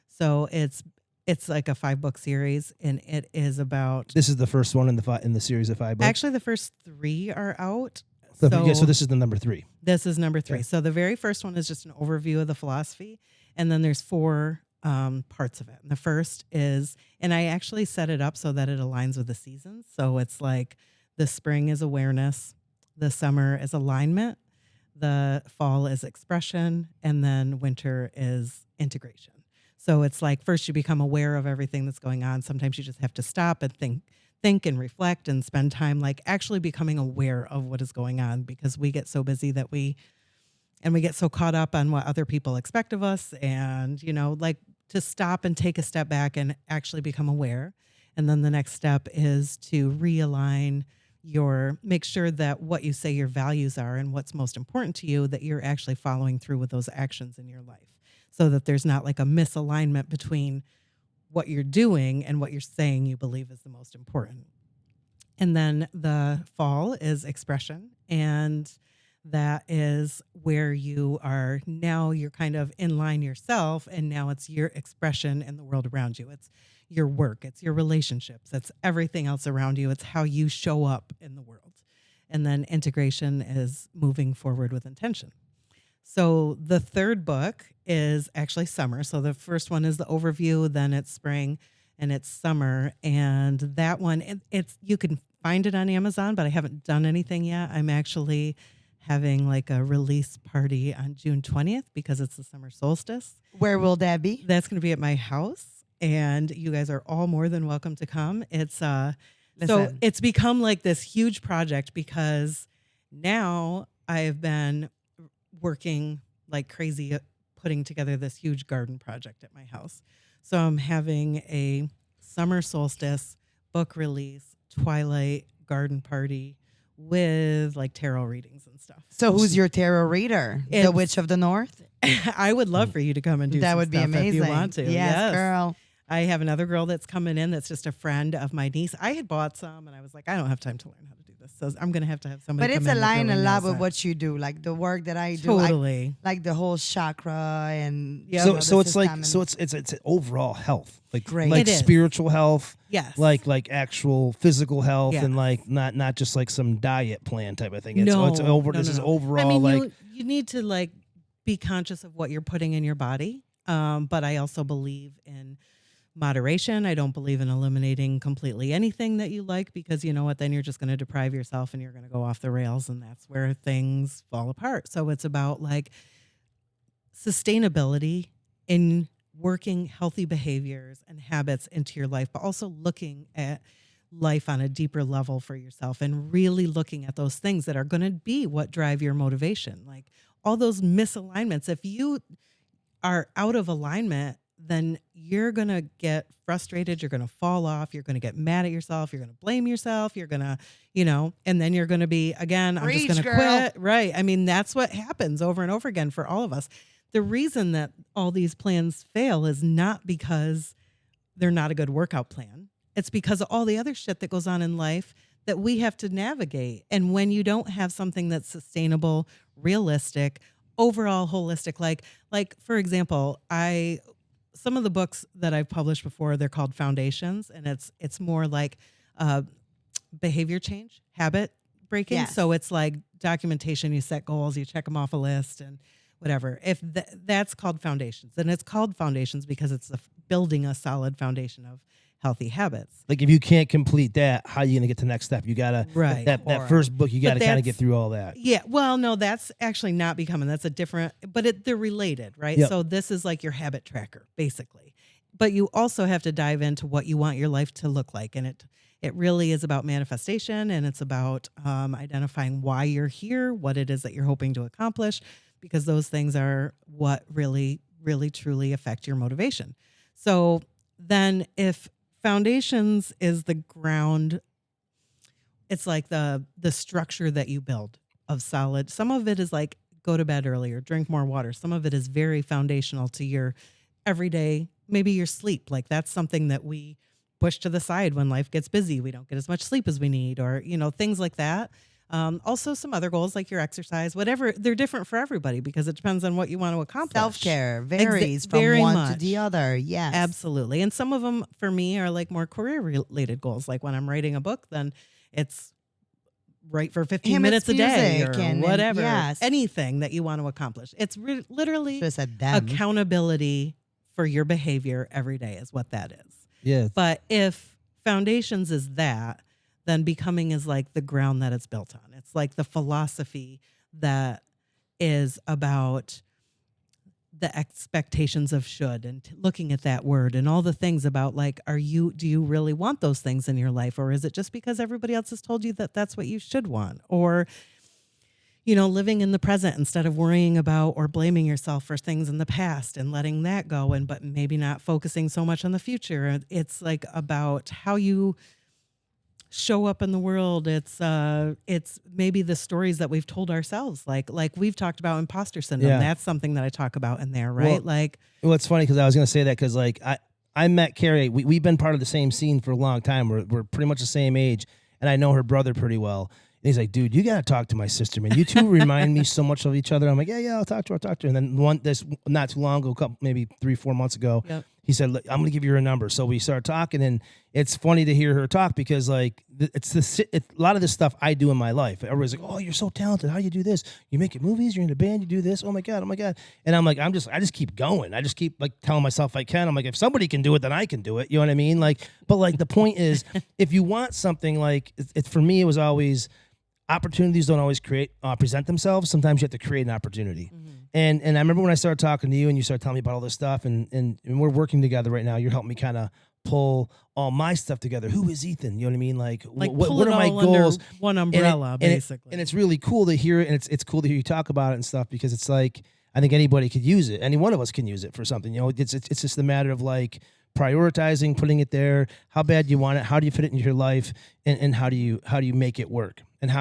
Speaker 4: So it's like a 5-book series, and it is about,
Speaker 1: This is the first one in the series of 5 books.
Speaker 4: actually the first 3 are out.
Speaker 1: So this is the number 3.
Speaker 4: This is number 3.
Speaker 1: Okay.
Speaker 4: So the very first one is just an overview of the philosophy, and then there's 4 parts of it. And the first is, and I actually set it up so that it aligns with the seasons. So it's like the spring is awareness, the summer is alignment, the fall is expression, and then winter is integration. So it's like, first you become aware of everything that's going on. Sometimes you just have to stop and think and reflect and spend time like actually becoming aware of what is going on, because we get so busy that we get so caught up on what other people expect of us, and, you know, like to stop and take a step back and actually become aware. And then the next step is to realign make sure that what you say your values are and what's most important to you, that you're actually following through with those actions in your life, so that there's not like a misalignment between what you're doing and what you're saying you believe is the most important. And then the fall is expression, and that is where you're kind of in line yourself, and now it's your expression in the world around you. It's your work, it's your relationships, it's everything else around you. It's how you show up in the world. And then integration is moving forward with intention. So the third book is actually summer. So the first one is the overview, then it's spring, and it's summer. And that one, you can find it on Amazon, but I haven't done anything yet. I'm actually having like a release party on June 20th because it's the summer solstice.
Speaker 2: Where will that be?
Speaker 4: That's going to be at my house, and you guys are all more than welcome to come. It's so it's become like this huge project, because now I have been working like crazy putting together this huge garden project at my house. So I'm having a summer solstice book release, twilight garden party with like tarot readings and stuff.
Speaker 2: So who's your tarot reader? The Witch of the North?
Speaker 4: I would love for you to come and do
Speaker 2: That
Speaker 4: some
Speaker 2: would be
Speaker 4: stuff
Speaker 2: amazing.
Speaker 4: if you want to.
Speaker 2: Yes, girl.
Speaker 4: I have another girl that's coming in that's just a friend of my niece. I had bought some, and I was like, I don't have time to learn how to do this. So I'm going to have somebody
Speaker 2: But
Speaker 4: come
Speaker 2: it's
Speaker 4: in that
Speaker 2: aligned a
Speaker 4: really
Speaker 2: lot
Speaker 4: knows
Speaker 2: with
Speaker 4: that.
Speaker 2: what you do, like the work that I do.
Speaker 4: Totally.
Speaker 2: Like the whole chakra and
Speaker 1: So it's like it's overall health, like
Speaker 2: Great.
Speaker 1: like
Speaker 4: It is.
Speaker 1: spiritual health,
Speaker 4: Yes.
Speaker 1: like actual physical health,
Speaker 4: Yeah.
Speaker 1: and like not just like some diet plan type of thing.
Speaker 4: No,
Speaker 1: This is
Speaker 4: no.
Speaker 1: overall.
Speaker 4: I mean,
Speaker 1: like
Speaker 4: you need to like be conscious of what you're putting in your body. But I also believe in moderation. I don't believe in eliminating completely anything that you like, because you know what, then you're just going to deprive yourself and you're going to go off the rails, and that's where things fall apart. So it's about like sustainability in working healthy behaviors and habits into your life, but also looking at life on a deeper level for yourself and really looking at those things that are going to be what drive your motivation. Like all those misalignments. If you are out of alignment then you're going to get frustrated. You're going to fall off. You're going to get mad at yourself. You're going to blame yourself. You're going to, and then you're going to be, again, I'm just going to quit. Right. I mean, that's what happens over and over again for all of us. The reason that all these plans fail is not because they're not a good workout plan. It's because of all the other shit that goes on in life that we have to navigate. And when you don't have something that's sustainable, realistic, overall holistic, like for example, some of the books that I've published before, they're called Foundations, and it's more like behavior change, habit breaking.
Speaker 2: Yes.
Speaker 4: So it's like documentation. You set goals, you check them off a list, and whatever. If that's called Foundations, and it's called Foundations because it's building a solid foundation of healthy habits.
Speaker 1: Like if you can't complete that, how are you going to get to the next step? You got to,
Speaker 4: right.
Speaker 1: that first book, you got to kind of get through all that.
Speaker 4: Yeah. Well, no, that's actually not becoming, that's a different, but they're related, right?
Speaker 1: Yep.
Speaker 4: So this is like your habit tracker, basically. But you also have to dive into what you want your life to look like. And it really is about manifestation, and it's about identifying why you're here, what it is that you're hoping to accomplish, because those things are what really, really, truly affect your motivation. So then if Foundations is the ground, it's like the structure that you build of solid. Some of it is like go to bed earlier, drink more water. Some of it is very foundational to your everyday, maybe your sleep. Like that's something that we push to the side when life gets busy. We don't get as much sleep as we need, or, things like that. Also some other goals like your exercise, whatever. They're different for everybody because it depends on what you want to accomplish.
Speaker 2: Self-care varies from
Speaker 4: very
Speaker 2: one
Speaker 4: much.
Speaker 2: to the other. Yes.
Speaker 4: Absolutely. And some of them for me are like more career related goals. Like when I'm writing a book, then it's write for 15 minutes a day or whatever.
Speaker 2: Yes.
Speaker 4: Anything that you want to accomplish. It's literally
Speaker 2: Should've said them.
Speaker 4: accountability for your behavior every day is what that is.
Speaker 1: Yeah.
Speaker 4: But if Foundations is that, then Becoming is like the ground that it's built on. It's like the philosophy that is about the expectations of should, and looking at that word and all the things about like, do you really want those things in your life? Or is it just because everybody else has told you that that's what you should want? Or, living in the present instead of worrying about or blaming yourself for things in the past and letting that go, but maybe not focusing so much on the future. It's like about how you show up in the world. It's maybe the stories that we've told ourselves, like we've talked about imposter syndrome.
Speaker 1: Yeah.
Speaker 4: That's something that I talk about in there, right?
Speaker 1: Well, it's funny because I was going to say that because like I met Carrie. We've been part of the same scene for a long time. We're pretty much the same age, and I know her brother pretty well. And he's like, dude, you got to talk to my sister, man. You two remind me so much of each other. I'm like, yeah, I'll talk to her. And then this not too long ago, maybe 3-4 months ago,
Speaker 4: Yep.
Speaker 1: he said, look, I'm going to give you her number. So we started talking, and it's funny to hear her talk because like a lot of this stuff I do in my life. Everybody's like, oh, you're so talented. How do you do this? You make movies, you're in a band, you do this. Oh my God. And I'm like, I just keep going. I just keep like telling myself I can. I'm like, if somebody can do it, then I can do it. You know what I mean? Like, but like the point is, if you want something, like it's for me, it was always opportunities don't always present themselves. Sometimes you have to create an opportunity. Mm-hmm. And I remember when I started talking to you and you started telling me about all this stuff, and we're working together right now. You're helping me kind of pull all my stuff together. Who is Ethan? You know what I mean? Like what are my goals?
Speaker 4: One umbrella, basically.
Speaker 1: And it's really cool to hear it, and it's cool to hear you talk about it and stuff, because it's like I think anybody could use it. Any one of us can use it for something. It's just a matter of like prioritizing, putting it there. How bad do you want it? How do you fit it into your life? And how do you make it work? And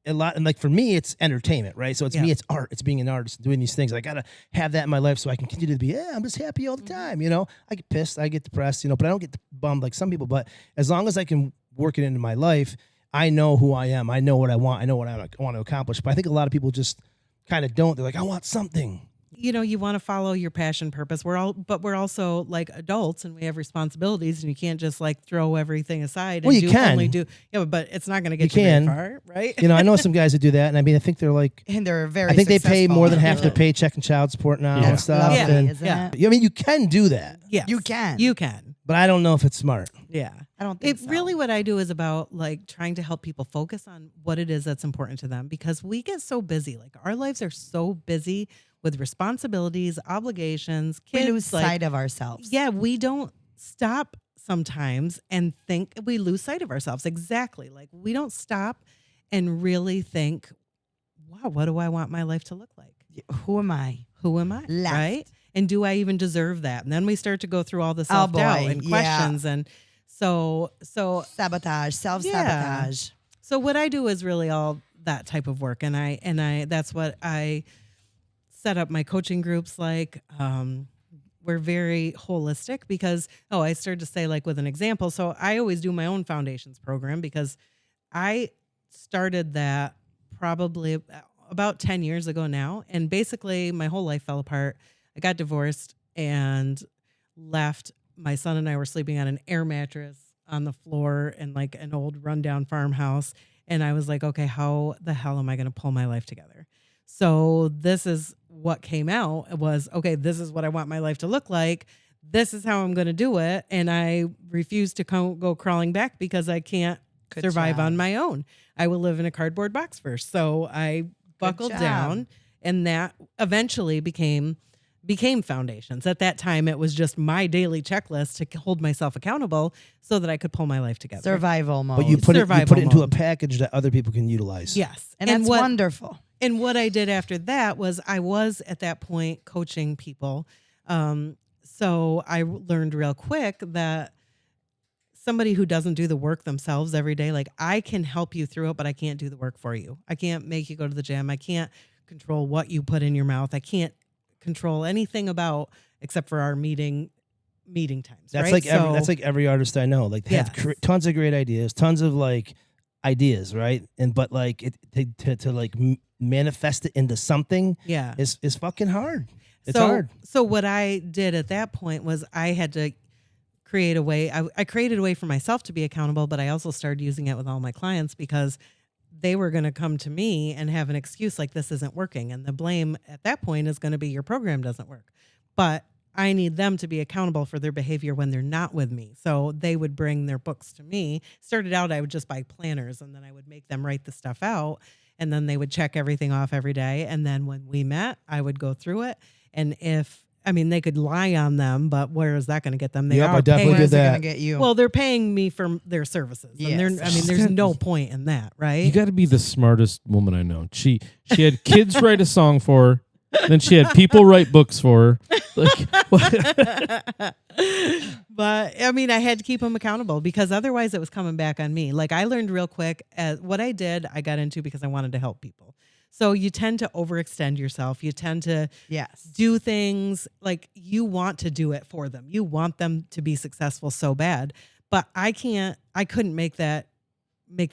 Speaker 1: a lot, and like for me, it's entertainment, right? So it's me, it's art, it's being an artist, doing these things. I gotta have that in my life so I can continue to be. I'm just happy all the time. I get pissed, I get depressed, but I don't get bummed like some people. But as long as I can work it into my life, I know who I am. I know what I want. I know what I want to accomplish. But I think a lot of people just kind of don't. They're like, I want something.
Speaker 4: You want to follow your passion, purpose. We're also like adults, and we have responsibilities, and you can't just like throw everything aside.
Speaker 1: Well,
Speaker 4: and
Speaker 1: you can.
Speaker 4: But it's not going to get you very far, right?
Speaker 1: I know some guys that do that, and I mean, I think they're like,
Speaker 2: and they're very.
Speaker 1: I think they pay more than half their paycheck in child support now and stuff.
Speaker 2: Lovely,
Speaker 1: and
Speaker 2: isn't it?
Speaker 1: I mean, you can do that.
Speaker 4: Yes,
Speaker 2: You can.
Speaker 4: You can.
Speaker 1: But I don't know if it's smart.
Speaker 4: Yeah.
Speaker 2: I don't think so.
Speaker 4: Really what I do is about like trying to help people focus on what it is that's important to them, because we get so busy. Like our lives are so busy with responsibilities, obligations, kids.
Speaker 2: We lose sight of ourselves.
Speaker 4: Yeah, we don't stop sometimes and think. We lose sight of ourselves. Exactly. Like we don't stop and really think, wow, what do I want my life to look like?
Speaker 2: Who am I?
Speaker 4: Who am I?
Speaker 2: Left.
Speaker 4: Right? And do I even deserve that? And then we start to go through all the self-doubt
Speaker 2: boy,
Speaker 4: and
Speaker 2: yeah.
Speaker 4: questions. And so
Speaker 2: Sabotage, self-sabotage.
Speaker 4: So what I do is really all that type of work. And I that's what I set up my coaching groups like. We're very holistic because, I started to say like with an example. So I always do my own foundations program because I started that probably about 10 years ago now. And basically my whole life fell apart. I got divorced and left. My son and I were sleeping on an air mattress on the floor in like an old rundown farmhouse. And I was like, okay, how the hell am I going to pull my life together? So this is what came out was, okay, this is what I want my life to look like. This is how I'm going to do it. And I refuse to go crawling back because I can't survive on my own. I will live in a cardboard box first. So I buckled down, and that eventually became foundations. At that time, it was just my daily checklist to hold myself accountable so that I could pull my life together.
Speaker 2: Survival mode.
Speaker 1: But you put it into a
Speaker 4: mode.
Speaker 1: package that other people can utilize.
Speaker 4: Yes.
Speaker 2: And that's wonderful.
Speaker 4: And what I did after that was I was at that point coaching people. So I learned real quick that somebody who doesn't do the work themselves every day, like I can help you through it, but I can't do the work for you. I can't make you go to the gym. I can't control what you put in your mouth. I can't control anything about except for our meeting times.
Speaker 1: That's
Speaker 4: right?
Speaker 1: that's like every artist I know. Like they have tons of great ideas, tons of like ideas, right? But like to like manifest it into something, is fucking hard. It's hard.
Speaker 4: So what I did at that point was I had to create a way. I created a way for myself to be accountable, but I also started using it with all my clients because they were going to come to me and have an excuse like this isn't working. And the blame at that point is going to be your program doesn't work. But I need them to be accountable for their behavior when they're not with me. So they would bring their books to me. Started out, I would just buy planners and then I would make them write the stuff out. And then they would check everything off every day. And then when we met, I would go through it. And they could lie on them, but where is that going to get them? They
Speaker 1: I
Speaker 4: are
Speaker 1: definitely
Speaker 4: paying,
Speaker 1: did that.
Speaker 2: Going to get you.
Speaker 4: Well, they're paying me for their services.
Speaker 2: Yes.
Speaker 4: And there's no point in that, right?
Speaker 3: You got to be the smartest woman I know. She had kids write a song for her. Then she had people write books for her. Like,
Speaker 4: but I had to keep them accountable because otherwise it was coming back on me. Like I learned real quick what I did, I got into because I wanted to help people. So you tend to overextend yourself. You tend to do things like you want to do it for them. You want them to be successful so bad, but I couldn't make that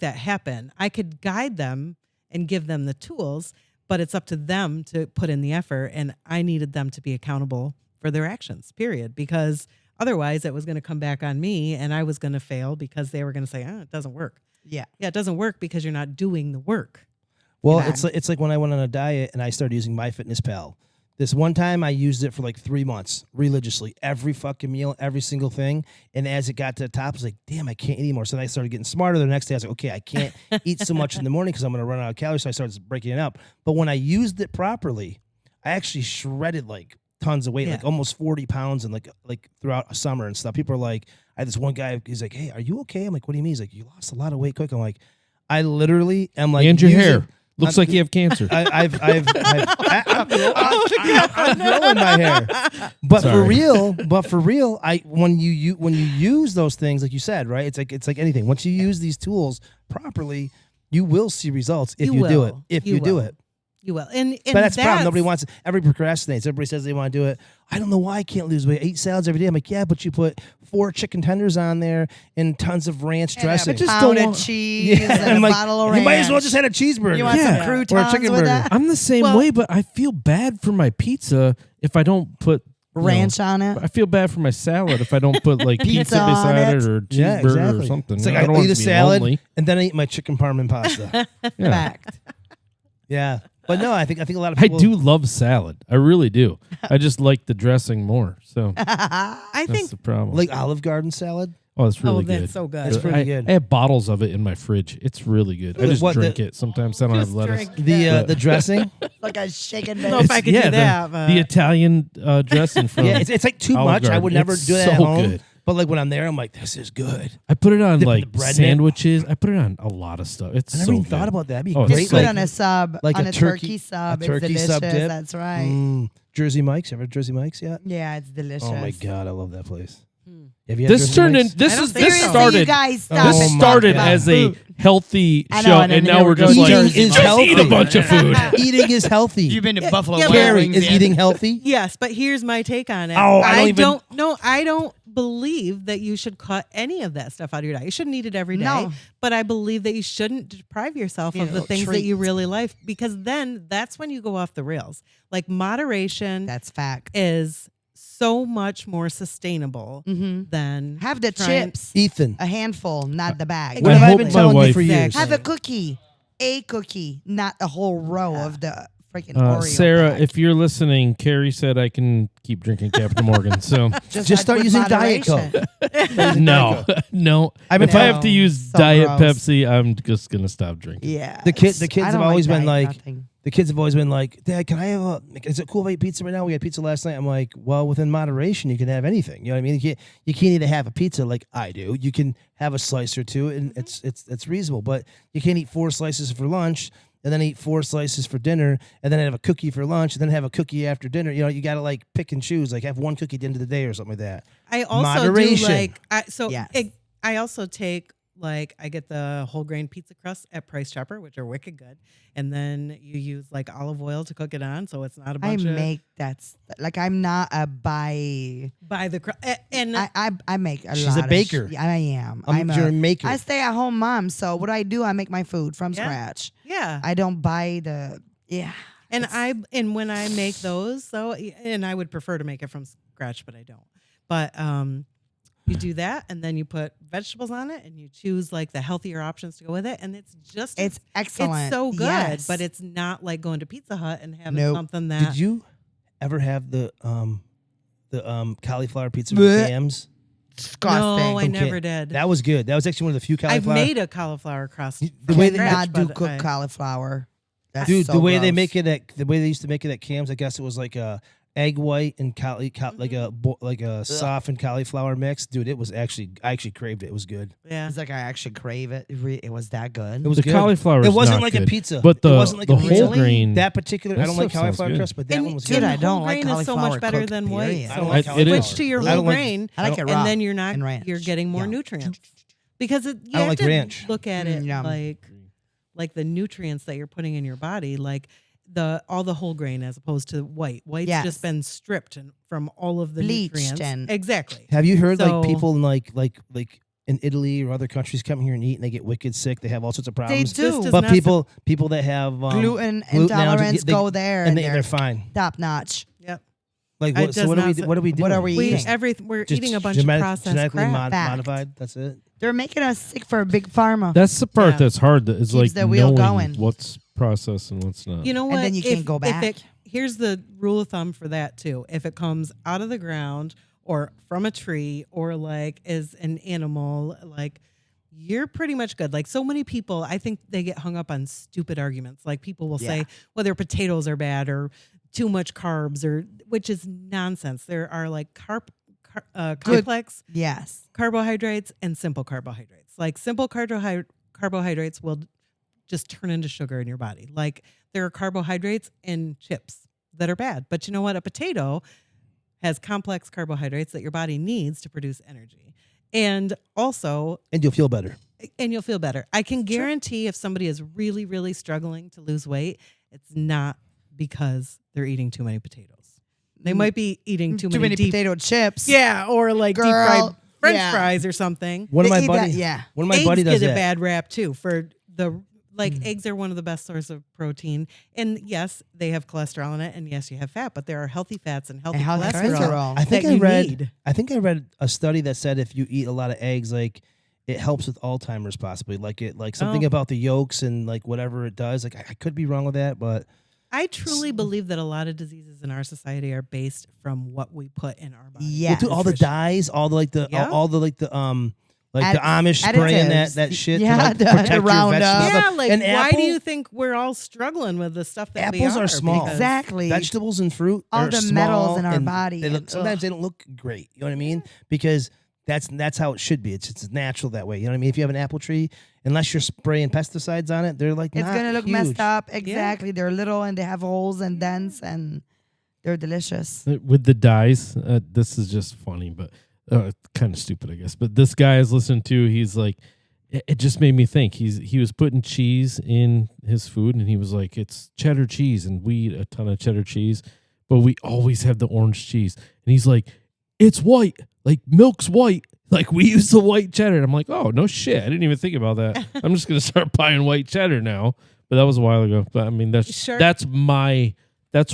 Speaker 4: happen. I could guide them and give them the tools, but it's up to them to put in the effort. And I needed them to be accountable for their actions, period. Because otherwise it was going to come back on me and I was going to fail because they were going to say, it doesn't work. Yeah, it doesn't work because you're not doing the work.
Speaker 1: Well, it's like when I went on a diet and I started using MyFitnessPal. This one time I used it for like 3 months religiously, every fucking meal, every single thing. And as it got to the top, I was like, damn, I can't eat anymore. So then I started getting smarter. The next day I was like, okay, I can't eat so much in the morning because I'm going to run out of calories. So I started breaking it up. But when I used it properly, I actually shredded like tons of weight, like almost 40 pounds and like throughout a summer and stuff. People are like, I had this one guy, he's like, hey, are you okay? I'm like, what do you mean? He's like, you lost a lot of weight quick. I'm like, I literally am like,
Speaker 3: and your hair. Looks like you have cancer.
Speaker 1: I'm growing my hair, but for real, when you use those things, like you said, right? It's like anything. Once you use these tools properly, you will see results if you do it. If you do it.
Speaker 4: You will. And
Speaker 1: but that's the problem. Nobody wants it. Everybody procrastinates. Everybody says they want to do it. I don't know why I can't lose weight. I eat salads every day. I'm like, yeah, but you put 4 chicken tenders on there and tons of ranch dressing.
Speaker 2: And a pound of cheese and a bottle of ranch.
Speaker 1: You might as well just had a cheeseburger.
Speaker 2: You want some croutons
Speaker 1: or a chicken
Speaker 2: with
Speaker 1: burger.
Speaker 2: that?
Speaker 3: I'm the same way, but I feel bad for my pizza if I don't put
Speaker 2: ranch on it.
Speaker 3: I feel bad for my salad if I don't put like pizza
Speaker 2: on
Speaker 3: beside
Speaker 2: it.
Speaker 3: it or cheeseburger or something.
Speaker 1: It's like
Speaker 3: I don't
Speaker 1: I
Speaker 3: want
Speaker 1: eat
Speaker 3: to
Speaker 1: a
Speaker 3: be
Speaker 1: salad
Speaker 3: lonely.
Speaker 1: and then I eat my chicken parmesan pasta.
Speaker 2: Fact.
Speaker 1: Yeah. But no, I think a lot of
Speaker 3: I
Speaker 1: people...
Speaker 3: do love salad. I really do. I just like the dressing more. So
Speaker 4: I think
Speaker 3: that's the problem.
Speaker 1: Like Olive Garden salad?
Speaker 3: Oh, it's really good.
Speaker 4: That's so good.
Speaker 1: That's pretty good.
Speaker 3: I have bottles of it in my fridge. It's really good. I just drink it. Sometimes I don't have lettuce.
Speaker 1: The dressing?
Speaker 2: Like a shaken
Speaker 4: I don't know if I could do that.
Speaker 3: The Italian dressing from
Speaker 1: it's like too
Speaker 3: Olive
Speaker 1: much. I
Speaker 3: Garden.
Speaker 1: would never
Speaker 3: It's
Speaker 1: do that at
Speaker 3: so
Speaker 1: home.
Speaker 3: good.
Speaker 1: But like when I'm there, I'm like, this is good.
Speaker 3: I put it on
Speaker 1: Dipping
Speaker 3: like
Speaker 1: the bread in it.
Speaker 3: sandwiches. I put it on a lot of stuff. It's
Speaker 1: I never
Speaker 3: so
Speaker 1: even
Speaker 3: good.
Speaker 1: thought about that. That'd be
Speaker 3: Oh,
Speaker 1: great.
Speaker 2: Just put
Speaker 3: like-
Speaker 2: on a sub,
Speaker 1: like
Speaker 2: on
Speaker 1: a
Speaker 2: a
Speaker 1: turkey-
Speaker 2: turkey sub.
Speaker 1: a turkey
Speaker 2: it's
Speaker 1: sub
Speaker 2: delicious.
Speaker 1: dip.
Speaker 2: That's right.
Speaker 1: Jersey Mike's. You ever had Jersey Mike's yet?
Speaker 2: Yeah, it's delicious.
Speaker 1: Oh my god, I love that place. Have you had
Speaker 3: This
Speaker 1: Jersey
Speaker 3: turned in.
Speaker 1: Mike's?
Speaker 3: This
Speaker 4: I don't
Speaker 3: is
Speaker 4: think
Speaker 3: this
Speaker 4: so.
Speaker 2: Seriously,
Speaker 3: started.
Speaker 2: you guys stop
Speaker 1: Oh
Speaker 3: This
Speaker 2: and
Speaker 1: my
Speaker 3: started
Speaker 2: talk
Speaker 3: as
Speaker 2: about
Speaker 3: a
Speaker 2: food.
Speaker 3: healthy
Speaker 2: I know,
Speaker 3: show,
Speaker 2: and
Speaker 3: and
Speaker 2: then
Speaker 3: now
Speaker 2: they
Speaker 3: we're
Speaker 2: were
Speaker 3: just
Speaker 2: going
Speaker 3: like
Speaker 2: Jersey
Speaker 1: Eating is
Speaker 2: Mike's.
Speaker 3: just eat a
Speaker 1: healthy.
Speaker 3: bunch of food.
Speaker 1: Eating is healthy.
Speaker 5: You've been to Buffalo
Speaker 4: yeah,
Speaker 5: Wild
Speaker 1: Carrie,
Speaker 5: Wings
Speaker 1: is
Speaker 5: yet?
Speaker 1: eating healthy?
Speaker 4: Yes, but here's my take on it.
Speaker 1: Oh, I don't even-
Speaker 4: don't. No, I don't believe that you should cut any of that stuff out of your diet. You shouldn't eat it every day.
Speaker 2: No.
Speaker 4: But I believe that you shouldn't deprive yourself
Speaker 2: You
Speaker 4: of the
Speaker 2: know,
Speaker 4: things that you
Speaker 2: treats.
Speaker 4: really like, because then that's when you go off the rails. Like moderation
Speaker 2: That's fact.
Speaker 4: is so much more sustainable
Speaker 2: Mm-hmm.
Speaker 4: than
Speaker 2: Have the
Speaker 4: trying-
Speaker 2: chips,
Speaker 1: Ethan,
Speaker 2: a handful, not the bag.
Speaker 1: what
Speaker 3: I
Speaker 1: have I
Speaker 3: hope
Speaker 1: been
Speaker 3: my
Speaker 1: telling you
Speaker 3: wife-
Speaker 1: for years?
Speaker 4: Exactly.
Speaker 2: Have a cookie, not a whole row of the freaking Oreo.
Speaker 3: Sarah,
Speaker 2: bag.
Speaker 3: if you're listening, Carrie said I can keep drinking Captain Morgan. So
Speaker 1: Just
Speaker 2: like
Speaker 1: start
Speaker 2: with
Speaker 1: using Diet
Speaker 2: moderation.
Speaker 1: Coke.
Speaker 3: no, no.
Speaker 1: I've been
Speaker 3: If I have to
Speaker 2: telling-
Speaker 3: use
Speaker 2: So
Speaker 3: Diet
Speaker 2: gross.
Speaker 3: Pepsi, I'm just gonna stop drinking.
Speaker 2: Yeah,
Speaker 1: The kids
Speaker 2: I
Speaker 1: have
Speaker 2: don't
Speaker 1: always been
Speaker 2: diet
Speaker 1: like,
Speaker 2: nothing.
Speaker 1: the kids have always been like, Dad, can I have a? Is it cool if I eat pizza right now? We had pizza last night. I'm like, well, within moderation, you can have anything. You know what I mean? You can't eat a half a pizza like I do. You can have a slice or two, and it's reasonable. But you can't eat 4 slices for lunch, and then eat 4 slices for dinner, and then have a cookie for lunch, and then have a cookie after dinner. You know, you got to like pick and choose. Like have one cookie at the end of the day or something like that.
Speaker 4: I also
Speaker 1: Moderation.
Speaker 4: do like
Speaker 2: Yes.
Speaker 4: I also take like I get the whole grain pizza crust at Price Chopper, which are wicked good, and then you use like olive oil to cook it on, so it's not a
Speaker 2: I
Speaker 4: bunch of
Speaker 2: make that's like I'm not a buy.
Speaker 4: buy the crust. And
Speaker 2: I make a
Speaker 1: She's
Speaker 2: lot.
Speaker 1: a baker.
Speaker 2: Yeah, I am.
Speaker 1: You're a maker.
Speaker 2: I stay at home mom. So what I do, I make my food from
Speaker 4: Yeah.
Speaker 2: scratch.
Speaker 4: yeah,
Speaker 2: I don't buy the
Speaker 4: and when I make those, so and I would prefer to make it from scratch, but I don't. But you do that, and then you put vegetables on it, and you choose like the healthier options to go with it, and it's
Speaker 2: excellent.
Speaker 4: It's so good,
Speaker 2: Yes.
Speaker 4: but it's not like going to Pizza Hut and having
Speaker 2: Nope.
Speaker 4: something that.
Speaker 1: Did you ever have the cauliflower pizza with
Speaker 2: Blech.
Speaker 1: Cams?
Speaker 2: disgusting.
Speaker 4: No, I
Speaker 1: From
Speaker 4: never
Speaker 1: Cam-
Speaker 4: did.
Speaker 1: That was good. That was actually one of the few
Speaker 4: I've
Speaker 1: cauliflower.
Speaker 4: made a cauliflower crust.
Speaker 1: The
Speaker 4: from
Speaker 1: way
Speaker 2: Did
Speaker 1: they-
Speaker 4: scratch,
Speaker 2: not do
Speaker 4: but
Speaker 2: cooked
Speaker 4: I-
Speaker 2: cauliflower. That's
Speaker 1: Dude,
Speaker 2: so
Speaker 1: the way they
Speaker 2: gross.
Speaker 1: make it the way they used to make it at Cam's, I guess it was like a egg white and like a softened cauliflower mix. Dude, it was I actually craved it. It was good.
Speaker 4: Yeah.
Speaker 2: It's like I actually crave it. It was that good.
Speaker 1: It was
Speaker 3: The
Speaker 1: good.
Speaker 3: cauliflower.
Speaker 1: It wasn't
Speaker 3: not
Speaker 1: like
Speaker 3: good,
Speaker 1: a pizza.
Speaker 3: but
Speaker 1: It
Speaker 3: the
Speaker 1: wasn't like
Speaker 3: the
Speaker 1: a pizza.
Speaker 3: whole grain.
Speaker 1: That particular,
Speaker 3: That
Speaker 1: I don't like
Speaker 3: stuff sounds
Speaker 1: cauliflower
Speaker 3: good.
Speaker 1: crust, but that
Speaker 4: And
Speaker 1: one was
Speaker 2: Dude,
Speaker 1: good.
Speaker 2: I
Speaker 4: whole
Speaker 2: don't like
Speaker 4: grain is so
Speaker 2: cauliflower
Speaker 4: much better
Speaker 2: cooked,
Speaker 4: than white.
Speaker 2: period.
Speaker 1: I don't
Speaker 4: So
Speaker 1: like
Speaker 3: it
Speaker 1: cauliflower.
Speaker 3: is.
Speaker 4: switch to your
Speaker 1: I
Speaker 4: whole
Speaker 1: don't like-
Speaker 4: grain,
Speaker 2: I like it raw
Speaker 4: and then you're not.
Speaker 2: and ranch.
Speaker 4: You're getting more
Speaker 2: Yeah.
Speaker 4: nutrients because you
Speaker 1: I don't
Speaker 4: have
Speaker 1: like
Speaker 4: to
Speaker 1: ranch.
Speaker 4: look at it
Speaker 2: Yum.
Speaker 4: like the nutrients that you're putting in your body, like all the whole grain as opposed to white. White's
Speaker 2: Yes.
Speaker 4: just been stripped from all of the
Speaker 2: Bleached
Speaker 4: nutrients.
Speaker 2: and-
Speaker 4: Exactly.
Speaker 1: Have you heard
Speaker 4: So-
Speaker 1: like people in like in Italy or other countries come here and eat and they get wicked sick? They have all sorts of
Speaker 2: They
Speaker 1: problems.
Speaker 2: do.
Speaker 4: This does
Speaker 1: But
Speaker 4: not
Speaker 1: people that have
Speaker 2: Gluten
Speaker 1: gluten
Speaker 2: intolerance
Speaker 1: allergies,
Speaker 2: go there
Speaker 1: and
Speaker 2: and
Speaker 1: they're fine.
Speaker 2: top notch.
Speaker 4: Yep.
Speaker 1: Like
Speaker 4: It
Speaker 1: what, so
Speaker 4: does
Speaker 1: what are we
Speaker 4: not
Speaker 1: do-
Speaker 4: s-
Speaker 1: what are we doing?
Speaker 2: What are we
Speaker 4: We
Speaker 2: eating?
Speaker 4: we're
Speaker 1: Just
Speaker 4: eating a bunch of processed
Speaker 1: genetically
Speaker 4: crap.
Speaker 2: Fact.
Speaker 1: modified. That's it.
Speaker 2: They're making us sick for big pharma.
Speaker 3: That's the part
Speaker 4: Yeah.
Speaker 3: that's hard. That is
Speaker 2: Keeps
Speaker 3: like
Speaker 2: the wheel
Speaker 3: knowing
Speaker 2: going.
Speaker 3: what's processed and what's not.
Speaker 4: You know
Speaker 2: And
Speaker 4: what?
Speaker 2: then you can't go back.
Speaker 4: Here's the rule of thumb for that too. If it comes out of the ground or from a tree or like is an animal, like you're pretty much good. Like so many people, I think they get hung up on stupid arguments. Like people will say whether potatoes are bad or too much carbs or which is nonsense. There are like complex
Speaker 2: Yes.
Speaker 4: carbohydrates and simple carbohydrates. Like simple carbohydrates will just turn into sugar in your body. Like there are carbohydrates in chips that are bad. But you know what? A potato has complex carbohydrates that your body needs to produce energy. And also,
Speaker 1: And you'll feel better.
Speaker 4: and you'll feel better. I can guarantee if somebody is really, really struggling to lose weight, it's not because they're eating too many potatoes. They might be eating too many deep,
Speaker 2: potato chips.
Speaker 4: yeah, or like deep
Speaker 2: Girl,
Speaker 4: fried French
Speaker 2: yeah.
Speaker 4: fries or something.
Speaker 1: One of
Speaker 2: They
Speaker 1: my
Speaker 2: eat that,
Speaker 1: buddies.
Speaker 2: yeah.
Speaker 1: One of my
Speaker 4: Eggs
Speaker 1: buddies does
Speaker 4: get a
Speaker 1: that.
Speaker 4: bad rap too for the eggs are one of the best sources of protein. And yes, they have cholesterol in it, and yes, you have fat, but there are healthy fats and healthy
Speaker 2: And healthy
Speaker 4: cholesterol.
Speaker 2: cholesterol.
Speaker 1: I think
Speaker 4: that
Speaker 1: I
Speaker 4: you
Speaker 1: read.
Speaker 4: need.
Speaker 1: I think I read a study that said if you eat a lot of eggs, like it helps with Alzheimer's, possibly. Like something
Speaker 4: Oh.
Speaker 1: about the yolks and like whatever it does. Like I could be wrong with that, but
Speaker 4: I truly believe that a lot of diseases in our society are based from what we put in our body.
Speaker 2: Yeah.
Speaker 1: well, dude, all the dyes, all the
Speaker 4: Yeah.
Speaker 1: all the like the
Speaker 2: Add-
Speaker 1: the Amish spraying
Speaker 2: additives.
Speaker 1: that shit
Speaker 2: Yeah,
Speaker 1: to like
Speaker 2: the
Speaker 1: protect your
Speaker 2: Roundup.
Speaker 1: vegetables.
Speaker 4: Yeah, like
Speaker 1: And
Speaker 4: why
Speaker 1: apple-
Speaker 4: do you think we're all struggling with the stuff that we
Speaker 1: Apples
Speaker 4: are?
Speaker 1: are small.
Speaker 4: Because-
Speaker 2: Exactly.
Speaker 1: Vegetables and fruit
Speaker 2: All
Speaker 1: are
Speaker 2: the
Speaker 1: small
Speaker 2: metals in our
Speaker 1: and
Speaker 2: body
Speaker 1: They look,
Speaker 2: and-
Speaker 1: sometimes they don't look great. You know what I mean? Because that's how it should be. It's natural that way. You know what I mean? If you have an apple tree, unless you're spraying pesticides on it, they're like
Speaker 2: It's
Speaker 1: not
Speaker 2: gonna look
Speaker 1: huge.
Speaker 2: messed up. Exactly. They're little and they have holes and dents and they're delicious.
Speaker 3: With the dyes, this is just funny, but kind of stupid, I guess. But this guy I was listening to, he's like, it just made me think. He was putting cheese in his food, and he was like, it's cheddar cheese, and we eat a ton of cheddar cheese, but we always have the orange cheese. And he's like, it's white, like milk's white. Like we use the white cheddar. And I'm like, oh, no shit. I didn't even think about that. I'm just going to start buying white cheddar now. But that was a while ago. But I mean, that's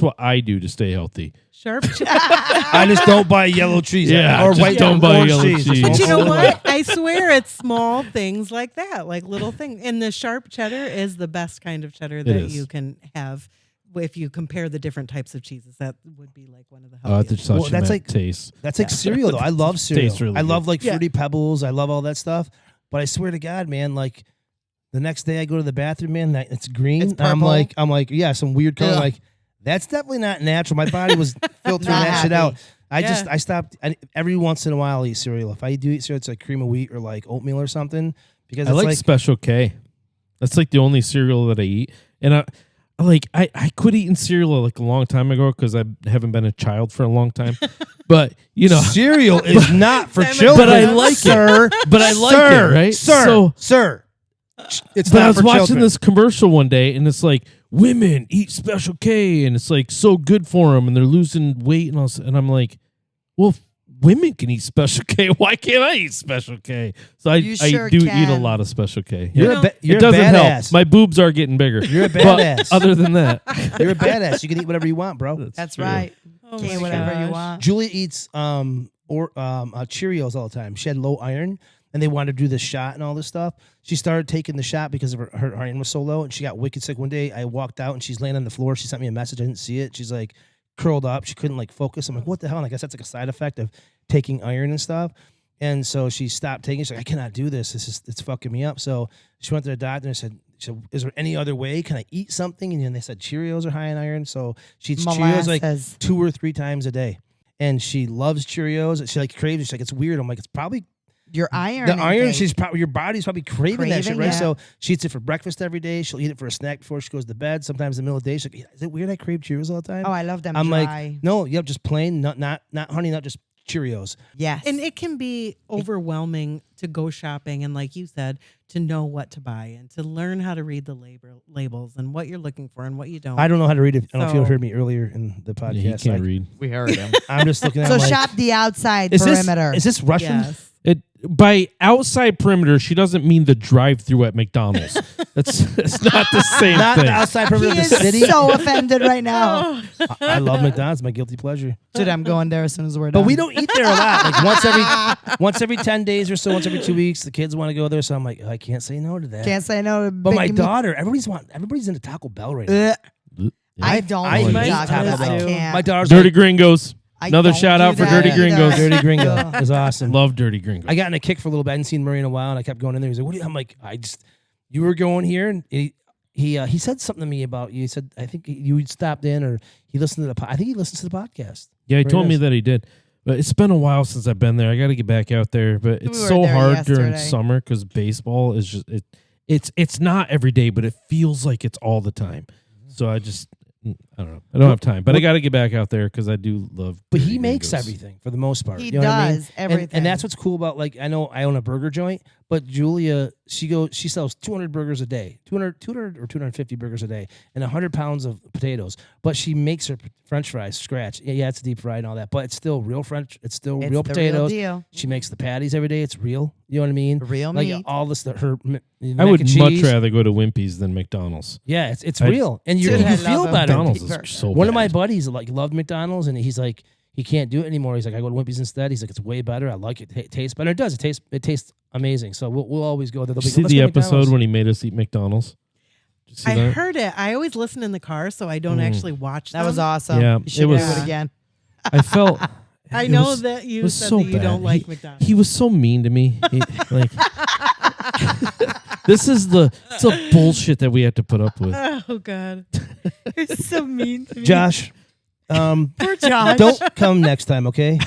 Speaker 3: what I do to stay healthy.
Speaker 4: Sharp.
Speaker 1: I just don't buy yellow cheese.
Speaker 3: Yeah,
Speaker 1: or
Speaker 3: just
Speaker 1: white
Speaker 3: don't buy
Speaker 1: orange
Speaker 3: yellow cheese.
Speaker 4: But you know
Speaker 1: Only
Speaker 4: what?
Speaker 1: white.
Speaker 4: I swear it's small things like that, like little things. And the sharp cheddar is the best kind of cheddar that
Speaker 3: is.
Speaker 4: you can have. If you compare the different types of cheeses, that would be like one of the
Speaker 3: I
Speaker 4: healthiest.
Speaker 3: thought
Speaker 1: Well,
Speaker 3: you
Speaker 1: that's
Speaker 3: meant
Speaker 1: like-
Speaker 3: taste.
Speaker 1: That's like cereal, though. I love cereal.
Speaker 3: Tastes really
Speaker 1: I
Speaker 3: good.
Speaker 1: love like
Speaker 4: Yeah.
Speaker 1: Fruity Pebbles. I love all that stuff. But I swear to God, man, like the next day I go to the bathroom, man, it's green.
Speaker 2: It's
Speaker 1: I'm
Speaker 2: purple.
Speaker 1: like, yeah, some weird color.
Speaker 2: Ugh.
Speaker 1: Like that's definitely not natural. My body was filtering
Speaker 2: Not
Speaker 1: that shit
Speaker 2: happy.
Speaker 1: out. I stopped. Every once in a while, I'll eat cereal. If I do eat cereal, it's like cream of wheat or like oatmeal or something. Because
Speaker 3: I
Speaker 1: it's
Speaker 3: like Special K. That's like the only cereal that I eat. And I quit eating cereal like a long time ago because I haven't been a child for a long time. But, you know.
Speaker 1: cereal is not for
Speaker 4: Damn it.
Speaker 1: children.
Speaker 3: But I like it.
Speaker 1: sir.
Speaker 3: But I like
Speaker 1: Sir,
Speaker 3: it, right?
Speaker 1: Sir,
Speaker 3: So,
Speaker 1: it's
Speaker 3: but
Speaker 1: not
Speaker 3: I was
Speaker 1: for
Speaker 3: watching
Speaker 1: children.
Speaker 3: this commercial one day, and it's like, women eat Special K, and it's like so good for them, and they're losing weight, and I'm like, well, women can eat Special K. Why can't I eat Special K? So
Speaker 2: You sure
Speaker 3: I do eat a
Speaker 2: can.
Speaker 3: lot of Special K.
Speaker 1: You're
Speaker 3: Yeah.
Speaker 1: a you're
Speaker 3: It doesn't
Speaker 1: a
Speaker 3: help.
Speaker 1: badass.
Speaker 3: My boobs are getting bigger.
Speaker 1: You're a
Speaker 3: But
Speaker 1: badass.
Speaker 3: other than that,
Speaker 1: You're a badass. You can eat whatever you want, bro.
Speaker 2: That's
Speaker 3: true.
Speaker 2: right.
Speaker 4: Oh
Speaker 2: Okay,
Speaker 4: my
Speaker 2: whatever you
Speaker 4: gosh.
Speaker 2: want.
Speaker 1: Julia eats Cheerios all the time. She had low iron, and they wanted to do the shot and all this stuff. She started taking the shot because of her iron was so low, and she got wicked sick one day. I walked out, and she's laying on the floor. She sent me a message. I didn't see it. She's like curled up. She couldn't like focus. I'm like, what the hell? And I guess that's like a side effect of taking iron and stuff. And so she stopped taking it. She's like, I cannot do this. It's fucking me up. So she went to the doctor and said, is there any other way? Can I eat something? And then they said Cheerios are high in iron. So she eats Cheerios like
Speaker 2: Molasses.
Speaker 1: 2 or 3 times a day. And she loves Cheerios. She like craves it. She's like, it's weird. I'm like, it's probably
Speaker 2: Your iron.
Speaker 1: the iron.
Speaker 2: intake.
Speaker 1: Your body's probably craving that shit,
Speaker 2: Craving
Speaker 1: right?
Speaker 2: it.
Speaker 1: So she eats it for breakfast every day. She'll eat it for a snack before she goes to bed. Sometimes in the middle of the day, she's like, is it weird I crave Cheerios all the time?
Speaker 2: Oh, I love them
Speaker 1: I'm
Speaker 2: dry.
Speaker 1: like, no, yep, just plain, not honey nut, just Cheerios.
Speaker 2: yes.
Speaker 4: And it can be overwhelming to go shopping and, like you said, to know what to buy and to learn how to read the labels and what you're looking for and what you don't.
Speaker 1: I don't know how to read it. I don't know if you
Speaker 4: So-
Speaker 1: heard me earlier in the podcast.
Speaker 3: he can't read.
Speaker 5: We heard him.
Speaker 1: I'm just looking at
Speaker 2: so
Speaker 1: it like,
Speaker 2: shop the outside
Speaker 1: is
Speaker 2: perimeter.
Speaker 1: this Russian?
Speaker 4: Yes.
Speaker 3: It by outside perimeter, she doesn't mean the drive-through at McDonald's. It's not the same
Speaker 1: Not
Speaker 3: thing.
Speaker 1: the outside perimeter
Speaker 2: he
Speaker 1: of
Speaker 2: is
Speaker 1: the city.
Speaker 2: so offended right now.
Speaker 1: I love McDonald's, my guilty pleasure.
Speaker 2: Dude, I'm going there as soon as we're
Speaker 1: But
Speaker 2: done.
Speaker 1: we don't eat there a lot. Like once every 10 days or so, once every 2 weeks, the kids want to go there. So I'm like, I can't say no to that.
Speaker 2: Can't say no to
Speaker 1: But my
Speaker 2: Big Meat.
Speaker 1: daughter, everybody's into Taco Bell right now.
Speaker 2: Ugh, I don't
Speaker 1: I
Speaker 2: eat
Speaker 1: hate
Speaker 2: Taco
Speaker 1: Taco
Speaker 2: Bell. I
Speaker 4: Bell.
Speaker 2: can't.
Speaker 1: My daughter's
Speaker 3: Dirty
Speaker 1: like,
Speaker 3: Gringos.
Speaker 2: I
Speaker 3: Another
Speaker 2: don't
Speaker 3: shout
Speaker 2: do
Speaker 3: out for
Speaker 2: that
Speaker 3: Dirty
Speaker 2: either.
Speaker 3: Gringos.
Speaker 1: Dirty Gringo is awesome.
Speaker 3: Love Dirty Gringos.
Speaker 1: I got in a kick for a little bit. I hadn't seen Murray in a while, and I kept going in there. He's like, "What?" I'm like, you were going here, and he said something to me about you. He said, I think you stopped in, or he listened to I think he listens to the podcast.
Speaker 3: Yeah, he
Speaker 1: Very
Speaker 3: told me
Speaker 1: nice.
Speaker 3: that he did. But it's been a while since I've been there. I got to get back out there. But it's
Speaker 2: were
Speaker 3: so
Speaker 2: there
Speaker 3: hard during
Speaker 2: yesterday.
Speaker 3: summer because baseball is just it's not every day, but it feels like it's all the time. So I don't know. I don't have time, but I got to get back out there because I do love.
Speaker 1: But
Speaker 3: Dirty
Speaker 1: he makes
Speaker 3: Gringos.
Speaker 1: everything for the most part.
Speaker 2: He
Speaker 1: you know what I mean?
Speaker 2: does everything.
Speaker 1: And that's what's cool about, like, I know I own a burger joint, but Julia, she sells 200 burgers a day, 200 or 250 burgers a day, and 100 pounds of potatoes. But she makes her French fries scratch. Yeah, it's deep fried and all that, but it's still real French. It's still
Speaker 2: It's
Speaker 1: real
Speaker 2: the
Speaker 1: potatoes.
Speaker 2: Real deal.
Speaker 1: She makes the patties every day. It's real. You know what I mean?
Speaker 2: Real
Speaker 1: Like
Speaker 2: meat.
Speaker 1: all this, her.
Speaker 3: I would
Speaker 1: mac and
Speaker 3: much
Speaker 1: cheese.
Speaker 3: rather go to Wimpy's than McDonald's.
Speaker 1: Yeah, it's
Speaker 3: I-
Speaker 1: real, and you
Speaker 2: Dude, I
Speaker 1: feel
Speaker 2: love
Speaker 1: better.
Speaker 3: McDonald's is
Speaker 2: Burger.
Speaker 3: so
Speaker 1: One of my
Speaker 3: bad.
Speaker 1: buddies like loved McDonald's, and he's like, he can't do it anymore. He's like, I go to Wimpy's instead. He's like, it's way better. I like it. It tastes better. It does. It tastes amazing. So we'll always go there. They'll
Speaker 3: Did you
Speaker 1: be
Speaker 3: see
Speaker 1: like, "Let's
Speaker 3: the
Speaker 1: go to
Speaker 3: episode
Speaker 1: McDonald's."
Speaker 3: when he made us eat McDonald's? Did you see
Speaker 4: I
Speaker 3: that?
Speaker 4: heard it. I always listen in the car, so I don't actually watch
Speaker 2: That was
Speaker 4: them.
Speaker 2: awesome.
Speaker 3: Yeah,
Speaker 2: You should
Speaker 3: it was-
Speaker 2: do it again.
Speaker 3: I felt.
Speaker 4: I
Speaker 3: it
Speaker 4: know
Speaker 3: was-
Speaker 4: that
Speaker 3: it
Speaker 4: you
Speaker 3: was
Speaker 4: said
Speaker 3: so
Speaker 4: that you
Speaker 3: bad.
Speaker 4: don't like McDonald's.
Speaker 3: He was so mean to me. Like, this is it's a bullshit that we have to put up with.
Speaker 4: Oh God, you're so mean to me.
Speaker 1: Josh,
Speaker 2: Poor Josh.
Speaker 1: Don't come next time, okay?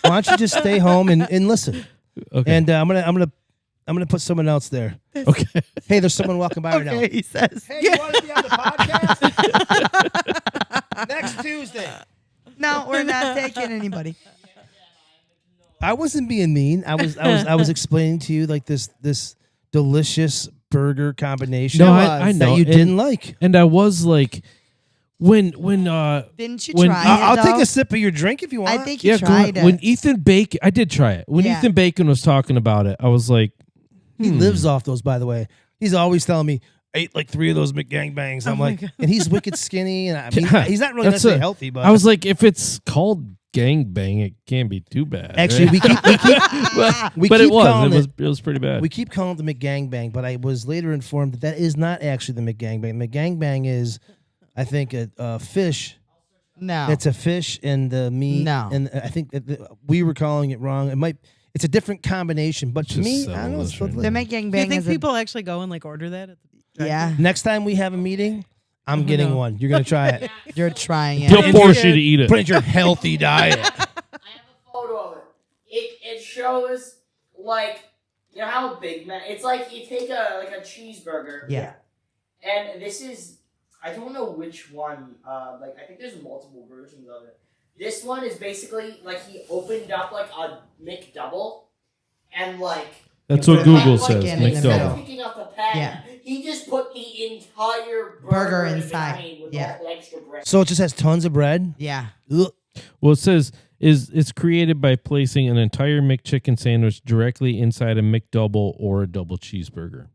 Speaker 1: Why don't you just stay home and listen?
Speaker 3: Okay.
Speaker 1: And I'm gonna put someone else there.
Speaker 3: Okay.
Speaker 1: Hey, there's someone walking by right now.
Speaker 2: Okay, he says.
Speaker 1: Hey, you want to be on the podcast? Next Tuesday.
Speaker 2: No, we're not taking anybody.
Speaker 1: I wasn't being mean. I was explaining to you like this delicious burger combination.
Speaker 3: No,
Speaker 1: that
Speaker 3: I know
Speaker 1: you
Speaker 3: and-
Speaker 1: didn't like.
Speaker 3: And I was like, when
Speaker 2: Didn't you
Speaker 3: when-
Speaker 2: try
Speaker 1: I'll
Speaker 2: it,
Speaker 1: take
Speaker 2: though?
Speaker 1: a sip of your drink if you want.
Speaker 2: I think you
Speaker 3: yeah,
Speaker 2: tried it.
Speaker 3: when Ethan Bacon, I did try it. When
Speaker 2: Yeah.
Speaker 3: Ethan Bacon was talking about it, I was like,
Speaker 1: he lives off those. By the way, he's always telling me I ate like 3 of those McGangbangs. I'm like, and he's wicked skinny, and I mean, he's not really
Speaker 3: That's
Speaker 1: necessarily
Speaker 3: a-
Speaker 1: healthy. But
Speaker 3: I was like, if it's called gangbang, it can't be too bad.
Speaker 1: actually,
Speaker 3: right?
Speaker 1: we keep
Speaker 3: but it
Speaker 1: calling
Speaker 3: was it was pretty bad.
Speaker 1: We keep calling it the McGangbang, but I was later informed that is not actually the McGangbang. McGangbang is, I think, a fish.
Speaker 2: No.
Speaker 1: It's a fish and the meat.
Speaker 2: No.
Speaker 1: And I think that we were calling it wrong. It's a different combination, but to
Speaker 3: Just
Speaker 1: me,
Speaker 3: settle
Speaker 1: I don't know.
Speaker 3: this
Speaker 1: it's
Speaker 3: right
Speaker 1: what-
Speaker 2: the
Speaker 3: now.
Speaker 2: making
Speaker 4: Do you
Speaker 2: bang
Speaker 4: think
Speaker 2: is
Speaker 4: people actually go and like order that at the drive-thru?
Speaker 2: yeah,
Speaker 1: Next time we have a meeting, I'm getting
Speaker 4: no.
Speaker 1: one. You're gonna try it.
Speaker 2: you're trying it.
Speaker 3: He'll force you to eat it.
Speaker 1: Put it in your healthy diet.
Speaker 5: I have a photo of it. It shows like you know how Big Mac. It's like you take a cheeseburger.
Speaker 2: Yeah.
Speaker 5: And this is I don't know which one. Like I think there's multiple versions of it. This one is basically like he opened up like a McDouble, and like
Speaker 3: That's what Google says.
Speaker 2: in the
Speaker 5: Instead
Speaker 2: middle.
Speaker 5: of picking up the pan,
Speaker 2: Yeah.
Speaker 5: he just put the entire
Speaker 2: Burger
Speaker 5: in
Speaker 2: inside.
Speaker 5: between with
Speaker 2: Yeah.
Speaker 5: all the extra bread.
Speaker 1: So it just has tons of bread.
Speaker 2: Yeah.
Speaker 1: Ugh.
Speaker 3: Well, it says it's created by placing an entire McChicken sandwich directly inside a McDouble or a double cheeseburger.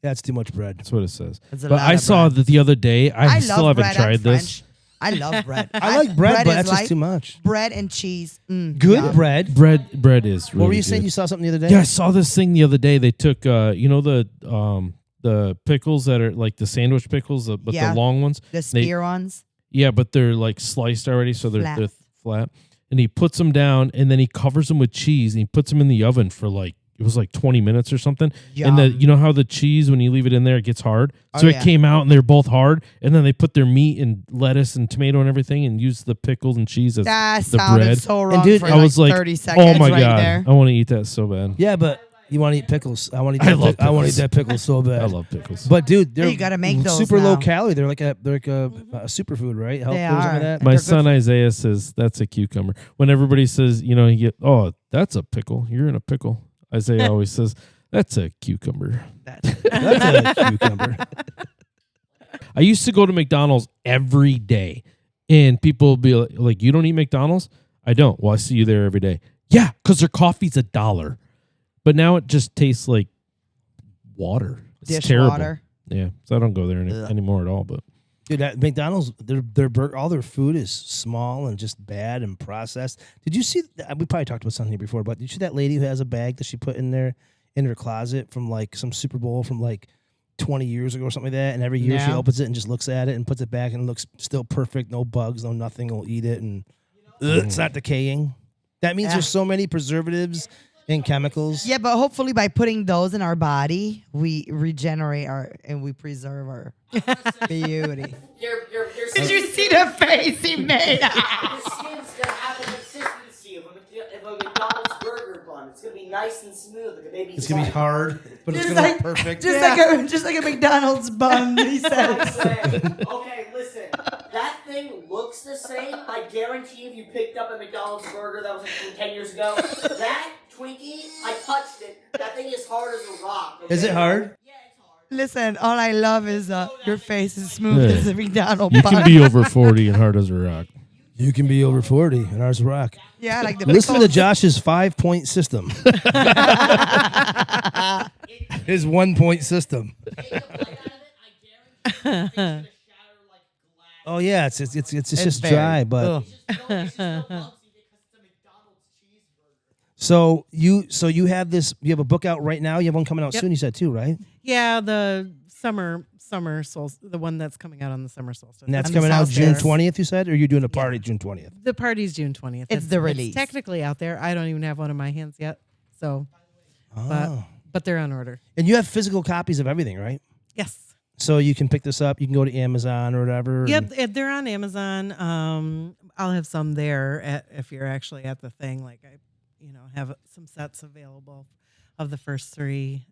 Speaker 1: That's too much bread.
Speaker 3: That's what it says.
Speaker 2: That's a
Speaker 3: But
Speaker 2: lot
Speaker 3: I
Speaker 2: of
Speaker 3: saw
Speaker 2: bread.
Speaker 3: that the other day. I still
Speaker 2: love
Speaker 3: haven't
Speaker 2: bread.
Speaker 3: tried
Speaker 2: I'm
Speaker 3: this.
Speaker 2: French. I love bread.
Speaker 1: I like bread, but
Speaker 2: is
Speaker 1: that's just
Speaker 2: like
Speaker 1: too much.
Speaker 2: bread and cheese.
Speaker 1: Good
Speaker 2: yum.
Speaker 1: bread.
Speaker 3: Bread is. Really
Speaker 1: What were you
Speaker 3: good.
Speaker 1: saying? You saw something the other day?
Speaker 3: Yeah, I saw this thing the other day. They took, the pickles that are like the sandwich pickles, but
Speaker 2: Yeah.
Speaker 3: the long ones.
Speaker 2: The spear ones.
Speaker 3: Yeah, but they're like sliced already, so they're
Speaker 2: Flat.
Speaker 3: they're flat. And he puts them down, and then he covers them with cheese, and he puts them in the oven for like it was like 20 minutes or something. And
Speaker 2: Yum.
Speaker 3: you know how the cheese when you leave it in there it gets hard.
Speaker 2: Oh,
Speaker 3: So
Speaker 2: yeah.
Speaker 3: it came out, and they're both hard. And then they put their meat and lettuce and tomato and everything, and use the pickles and cheese as
Speaker 2: That
Speaker 3: the
Speaker 2: sounded
Speaker 3: bread.
Speaker 2: so wrong
Speaker 1: dude,
Speaker 2: for
Speaker 3: I was like,
Speaker 2: 30 seconds
Speaker 3: oh my
Speaker 2: right
Speaker 3: god,
Speaker 2: there.
Speaker 3: I want to eat that so bad.
Speaker 1: Yeah, but you want to eat pickles. I want to eat.
Speaker 3: I
Speaker 1: That
Speaker 3: love
Speaker 1: I want to eat
Speaker 3: pickles.
Speaker 1: that pickle so bad.
Speaker 3: I love pickles.
Speaker 1: But dude, they're
Speaker 2: you gotta make those
Speaker 1: super low
Speaker 2: now.
Speaker 1: calorie. They're like a superfood, right? Health
Speaker 2: They
Speaker 1: food or something
Speaker 2: are.
Speaker 1: like that.
Speaker 3: My
Speaker 2: They're good
Speaker 3: son
Speaker 2: for-
Speaker 3: Isaiah says that's a cucumber. When everybody says, you get, oh, that's a pickle. You're in a pickle. Isaiah always says, that's a cucumber.
Speaker 1: That's a cucumber.
Speaker 3: I used to go to McDonald's every day, and people would be like, you don't eat McDonald's? I don't. Well, I see you there every day. Yeah, because their coffee's $1. But now it just tastes like water. It's terrible.
Speaker 2: Dishwater.
Speaker 3: Yeah, so I don't go there
Speaker 2: Ugh.
Speaker 3: anymore at all. But
Speaker 1: Dude, at McDonald's, all their food is small and just bad and processed. Did you see? We probably talked about something here before, but did you see that lady who has a bag that she put in her closet from like some Super Bowl from like 20 years ago or something like that? And every year she
Speaker 2: No.
Speaker 1: opens it and just looks at it and puts it back and it looks still perfect, no bugs, no nothing. Will eat it and it's not decaying. That means
Speaker 2: Yeah.
Speaker 1: there's so many preservatives and chemicals.
Speaker 2: Yeah, but hopefully by putting those in our body, we regenerate and we preserve our beauty.
Speaker 5: Your
Speaker 2: Did you see the face he made?
Speaker 5: Your skin's gonna have the consistency of a McDonald's burger bun. It's gonna be nice and smooth, like a baby.
Speaker 1: It's gonna be hard, but it's
Speaker 2: Just
Speaker 1: gonna
Speaker 2: like-
Speaker 1: look perfect.
Speaker 2: just like a McDonald's bun, he says.
Speaker 5: Okay, listen. That thing looks the same. I guarantee if you picked up a McDonald's burger that was like from 10 years ago, that Twinkie, I touched it. That thing is hard as a rock. Okay?
Speaker 1: Is it hard?
Speaker 5: Yeah, it's hard.
Speaker 2: Listen, all I love is your face is smooth
Speaker 3: Yeah.
Speaker 2: as a McDonald's
Speaker 3: you
Speaker 2: bun.
Speaker 3: can be over 40 and hard as a rock.
Speaker 1: You can be over 40 and ours rock.
Speaker 2: Yeah, like the
Speaker 1: Listen to
Speaker 2: pickles.
Speaker 1: Josh's 5-point system. His 1-point system.
Speaker 5: Take a bite out of it, I guarantee it's gonna shatter like glass.
Speaker 1: Oh yeah, it's just
Speaker 2: very-
Speaker 1: dry, but
Speaker 2: Ugh.
Speaker 5: It's just no bugsy because it's a McDonald's cheeseburger.
Speaker 1: so you have this. You have a book out right now. You have one coming out
Speaker 4: Yep.
Speaker 1: soon. You said too, right?
Speaker 4: Yeah, the summer solstice, the one that's coming out on the summer solstice.
Speaker 1: And that's
Speaker 2: On the
Speaker 1: coming out
Speaker 2: South
Speaker 1: June
Speaker 2: Stairs.
Speaker 1: 20th. You said, or you're doing a party June 20th.
Speaker 4: The party's June 20th.
Speaker 2: It's the release.
Speaker 4: technically out there. I don't even have one in my hands yet. So,
Speaker 1: Oh.
Speaker 4: but they're on order.
Speaker 1: And you have physical copies of everything, right?
Speaker 4: Yes.
Speaker 1: So you can pick this up. You can go to Amazon or whatever.
Speaker 4: Yep, they're on Amazon. I'll have some there if you're actually at the thing. Like I, have some sets available of the first 3.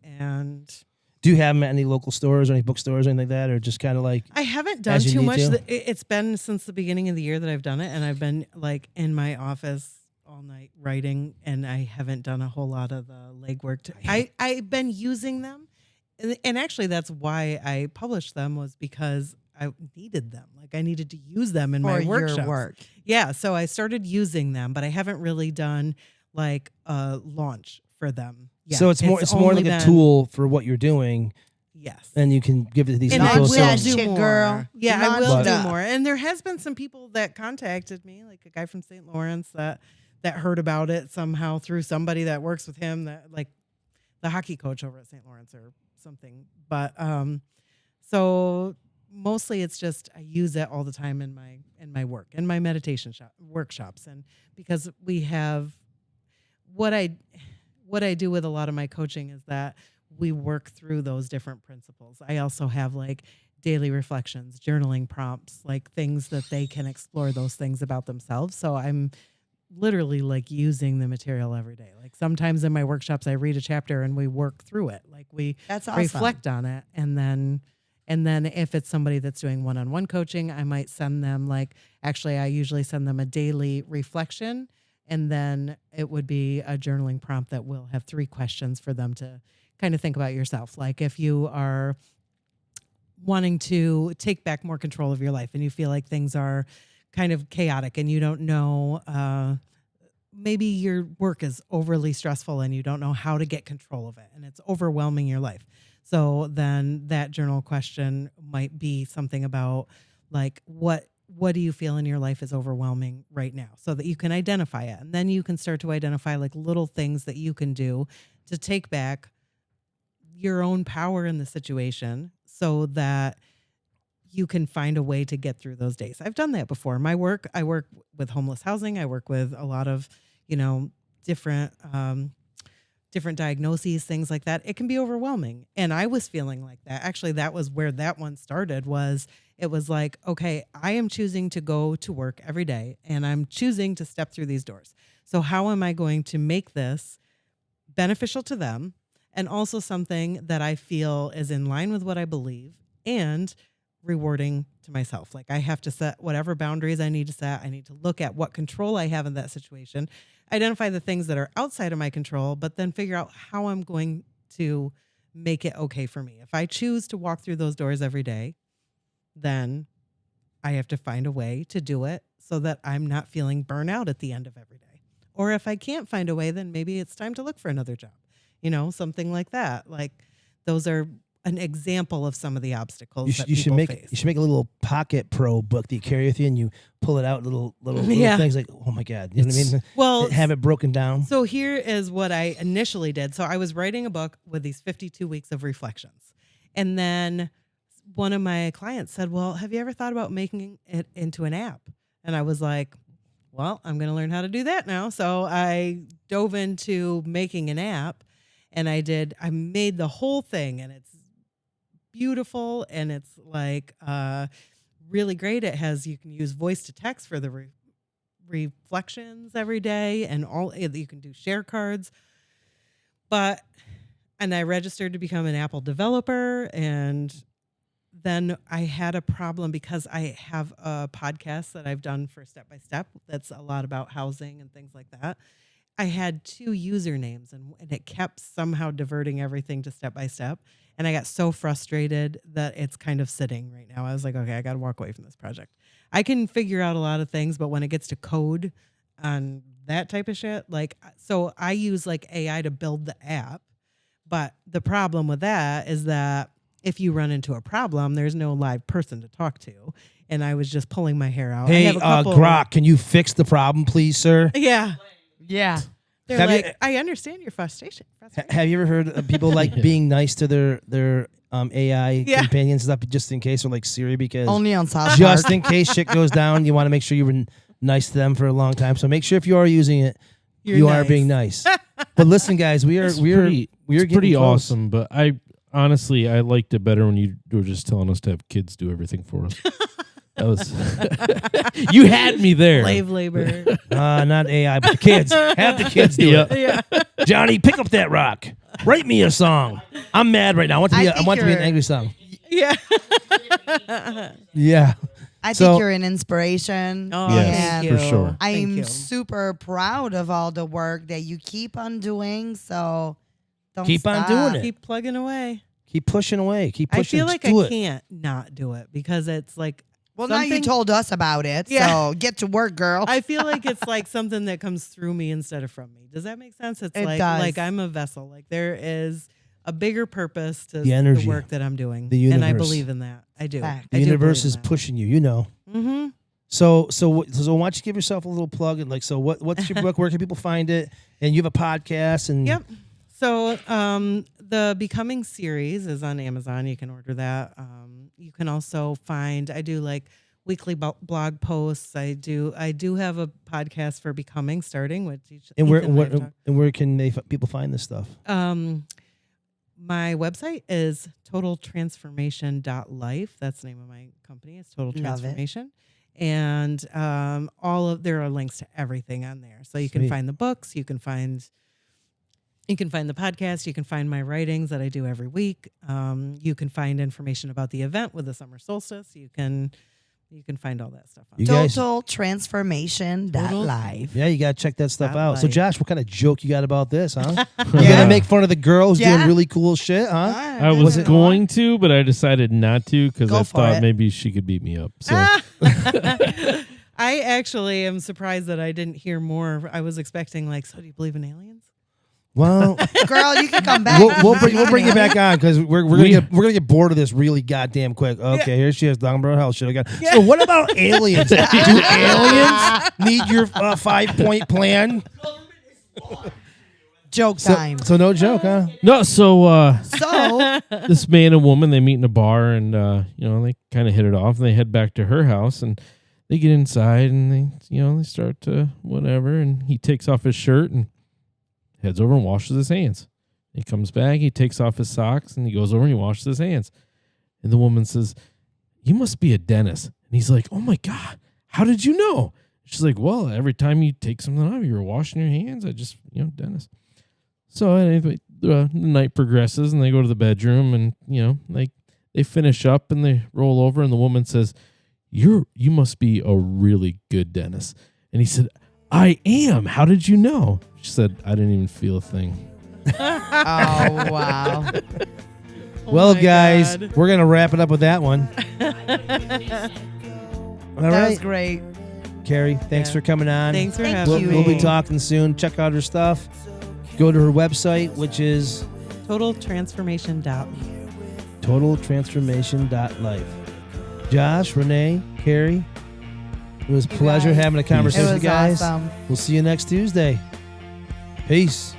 Speaker 4: And
Speaker 1: do you have them at any local stores or any bookstores or anything like that, or just kind of like?
Speaker 4: I haven't done
Speaker 1: as you
Speaker 4: too
Speaker 1: need
Speaker 4: much.
Speaker 1: to?
Speaker 4: It's been since the beginning of the year that I've done it, and I've been like in my office all night writing, and I haven't done a whole lot of the legwork. I've been using them, and actually that's why I published them, was because I needed them. Like I needed to use them in
Speaker 2: For
Speaker 4: my
Speaker 2: your
Speaker 4: workshops.
Speaker 2: work.
Speaker 4: Yeah, so I started using them, but I haven't really done like a launch for them yet.
Speaker 1: So it's more
Speaker 4: only
Speaker 1: like a
Speaker 4: been-
Speaker 1: tool for what you're doing,
Speaker 4: Yes.
Speaker 1: and you can give it to these
Speaker 4: And
Speaker 1: people.
Speaker 2: Launch
Speaker 1: So
Speaker 2: that
Speaker 4: do
Speaker 2: shit,
Speaker 4: more.
Speaker 2: girl.
Speaker 4: Yeah, I
Speaker 2: Launch
Speaker 4: will
Speaker 2: it
Speaker 4: do
Speaker 2: up.
Speaker 4: more. And there has been some people that contacted me, like a guy from St. Lawrence that heard about it somehow through somebody that works with him, that like the hockey coach over at St. Lawrence or something. But so mostly it's just I use it all the time in my work, in my meditation workshops, and because we have what I do with a lot of my coaching is that we work through those different principles. I also have like daily reflections, journaling prompts, like things that they can explore those things about themselves. So I'm literally like using the material every day. Like sometimes in my workshops, I read a chapter and we work through it. Like we
Speaker 2: That's awesome.
Speaker 4: reflect on it. And then if it's somebody that's doing one-on-one coaching, I might send them I usually send them a daily reflection. And then it would be a journaling prompt that will have 3 questions for them to kind of think about yourself. Like if you are wanting to take back more control of your life and you feel like things are kind of chaotic and you don't know, maybe your work is overly stressful and you don't know how to get control of it and it's overwhelming your life. So then that journal question might be something about like, what do you feel in your life is overwhelming right now, so that you can identify it. And then you can start to identify like little things that you can do to take back your own power in the situation so that you can find a way to get through those days. I've done that before. I work with homeless housing. I work with a lot of, different diagnoses, things like that. It can be overwhelming. And I was feeling like that. Actually, that was where that one started. It was like, okay, I am choosing to go to work every day and I'm choosing to step through these doors. So how am I going to make this beneficial to them and also something that I feel is in line with what I believe and rewarding to myself? Like I have to set whatever boundaries I need to set. I need to look at what control I have in that situation, identify the things that are outside of my control, but then figure out how I'm going to make it okay for me. If I choose to walk through those doors every day, then I have to find a way to do it so that I'm not feeling burnout at the end of every day. Or if I can't find a way, then maybe it's time to look for another job, something like that. Like those are an example of some of the obstacles that people face.
Speaker 1: You should make a little Pocket Pro book that you carry with you, and you pull it out little
Speaker 4: Yeah.
Speaker 1: things like, oh my God, you know what I mean?
Speaker 4: Well,
Speaker 1: Have it broken down.
Speaker 4: so here is what I initially did. So I was writing a book with these 52 weeks of reflections. And then one of my clients said, well, have you ever thought about making it into an app? And I was like, well, I'm going to learn how to do that now. So I dove into making an app and I made the whole thing, and it's beautiful and it's like really great. You can use voice to text for the reflections every day, and you can do share cards. And I registered to become an Apple developer, and then I had a problem because I have a podcast that I've done for Step by Step that's a lot about housing and things like that. I had 2 usernames and it kept somehow diverting everything to Step by Step. And I got so frustrated that it's kind of sitting right now. I was like, okay, I got to walk away from this project. I can figure out a lot of things, but when it gets to code on that type of shit, so I use like AI to build the app. But the problem with that is that if you run into a problem, there's no live person to talk to. And I was just pulling my hair out. I
Speaker 1: Hey,
Speaker 4: have a couple,
Speaker 1: Grok, can you fix the problem, please, sir?
Speaker 4: Yeah.
Speaker 2: Yeah.
Speaker 4: They're
Speaker 1: Have you-
Speaker 4: like, I understand your frustration.
Speaker 1: Have you ever heard of people like being nice to their AI
Speaker 4: Yeah.
Speaker 1: companions and stuff, just in case, or like Siri, because
Speaker 2: Only on South
Speaker 1: just
Speaker 2: Park.
Speaker 1: in case shit goes down, you want to make sure you were nice to them for a long time. So make sure if you are using it,
Speaker 4: You're
Speaker 1: you are
Speaker 4: nice.
Speaker 1: being nice. But listen, guys, we're
Speaker 3: It's
Speaker 1: getting
Speaker 3: pretty
Speaker 1: close.
Speaker 3: awesome, but I honestly, I liked it better when you were just telling us to have kids do everything for us. That was you had me there.
Speaker 4: Slave labor.
Speaker 1: Not AI, but the kids. Have the kids do it.
Speaker 4: Yeah.
Speaker 1: Johnny, pick up that rock. Write me a song. I'm mad right now. I want to be an angry song.
Speaker 4: Yeah.
Speaker 1: Yeah.
Speaker 2: I
Speaker 1: So-
Speaker 2: think you're an inspiration.
Speaker 4: Oh,
Speaker 3: Yes,
Speaker 4: thank
Speaker 3: for
Speaker 4: you.
Speaker 3: sure.
Speaker 4: Thank
Speaker 2: I'm
Speaker 4: you.
Speaker 2: super proud of all the work that you keep on doing. So don't
Speaker 1: Keep on
Speaker 2: stop.
Speaker 1: doing it.
Speaker 4: Keep plugging away.
Speaker 1: Keep pushing away. Keep
Speaker 4: I
Speaker 1: pushing.
Speaker 4: feel like
Speaker 1: do
Speaker 4: I
Speaker 1: it.
Speaker 4: can't not do it because it's like
Speaker 2: Well, now you
Speaker 4: something-
Speaker 2: told us about it.
Speaker 4: Yeah.
Speaker 2: So get to work, girl.
Speaker 4: I feel like it's like something that comes through me instead of from me. Does that make sense? It's
Speaker 2: It
Speaker 4: like
Speaker 2: does.
Speaker 4: like I'm a vessel. Like there is a bigger purpose to
Speaker 1: The energy.
Speaker 4: the work that I'm doing.
Speaker 1: The
Speaker 4: and I
Speaker 1: universe.
Speaker 4: believe in that. I do.
Speaker 2: Fact.
Speaker 1: The universe is pushing you. You know.
Speaker 4: Mm-hmm.
Speaker 1: So why don't you give yourself a little plug and what's your book? Where can people find it? And you have a podcast and
Speaker 4: Yep. So the Becoming series is on Amazon. You can order that. You can also find, I do like weekly blog posts. I do have a podcast for Becoming starting with each.
Speaker 1: and where
Speaker 4: Ethan and I have talked.
Speaker 1: and where can people find this stuff?
Speaker 4: My website is totaltransformation.life. That's the name of my company. It's Total
Speaker 2: Love it.
Speaker 4: Transformation. And there are links to everything on there. So you can
Speaker 1: Sweet.
Speaker 4: find the books, you can find the podcast, you can find my writings that I do every week. You can find information about the event with the summer solstice. You can find all that stuff on
Speaker 1: You
Speaker 4: there.
Speaker 1: guys-
Speaker 2: Totaltransformation.live.
Speaker 1: Yeah, you gotta check that stuff
Speaker 4: Not
Speaker 1: out. So
Speaker 4: like-
Speaker 1: Josh, what kind of joke you got about this, huh? You
Speaker 3: Yeah.
Speaker 1: gonna make fun of the girl who's
Speaker 2: Yeah.
Speaker 1: doing really cool shit, huh?
Speaker 3: I was going to, but I decided not to because
Speaker 2: Go
Speaker 3: I
Speaker 2: for
Speaker 3: thought
Speaker 2: it.
Speaker 3: maybe she could beat me up. So
Speaker 4: I actually am surprised that I didn't hear more. I was expecting so do you believe in aliens?
Speaker 1: Well,
Speaker 2: Girl, you can come back.
Speaker 1: we'll bring you back on because we're gonna get board of this really goddamn quick. Okay, here she is talking about how shit I got. So what about aliens? Do aliens need your 5-point plan?
Speaker 2: Joke time.
Speaker 1: So no joke, huh?
Speaker 3: no, so
Speaker 2: So,
Speaker 3: this man and woman, they meet in a bar and they kind of hit it off and they head back to her house and they get inside and they start to whatever and he takes off his shirt and heads over and washes his hands. He comes back, he takes off his socks and he goes over and he washes his hands. And the woman says, "You must be a dentist." And he's like, "Oh my God, how did you know?" She's like, "Well, every time you take something off, you're washing your hands. I just, dentist." So anyway, the night progresses and they go to the bedroom and, they finish up and they roll over and the woman says, you must be a really good dentist. And he said, "I am. How did you know?" She said, "I didn't even feel a thing."
Speaker 2: oh, wow.
Speaker 1: Well,
Speaker 4: my
Speaker 1: guys,
Speaker 4: God.
Speaker 1: we're gonna wrap it up with that one. All
Speaker 2: That was
Speaker 1: right,
Speaker 2: great.
Speaker 1: Carrie, thanks for coming on.
Speaker 4: Thanks for
Speaker 2: Thank
Speaker 4: having
Speaker 2: you.
Speaker 4: me.
Speaker 1: We'll be talking soon. Check out her stuff. Go to her website, which is
Speaker 4: Totaltransformation.life.
Speaker 1: totaltransformation.life. Josh, Renee, Carrie, it was a pleasure
Speaker 2: guys.
Speaker 1: having a conversation
Speaker 2: It
Speaker 1: with
Speaker 2: was
Speaker 1: you guys.
Speaker 2: awesome.
Speaker 1: We'll see you next Tuesday. Peace.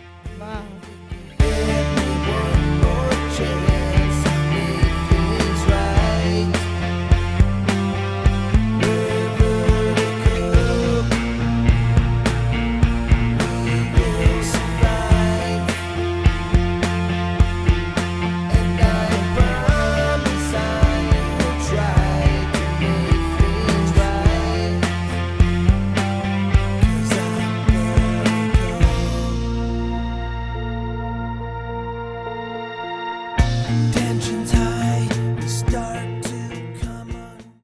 Speaker 6: Down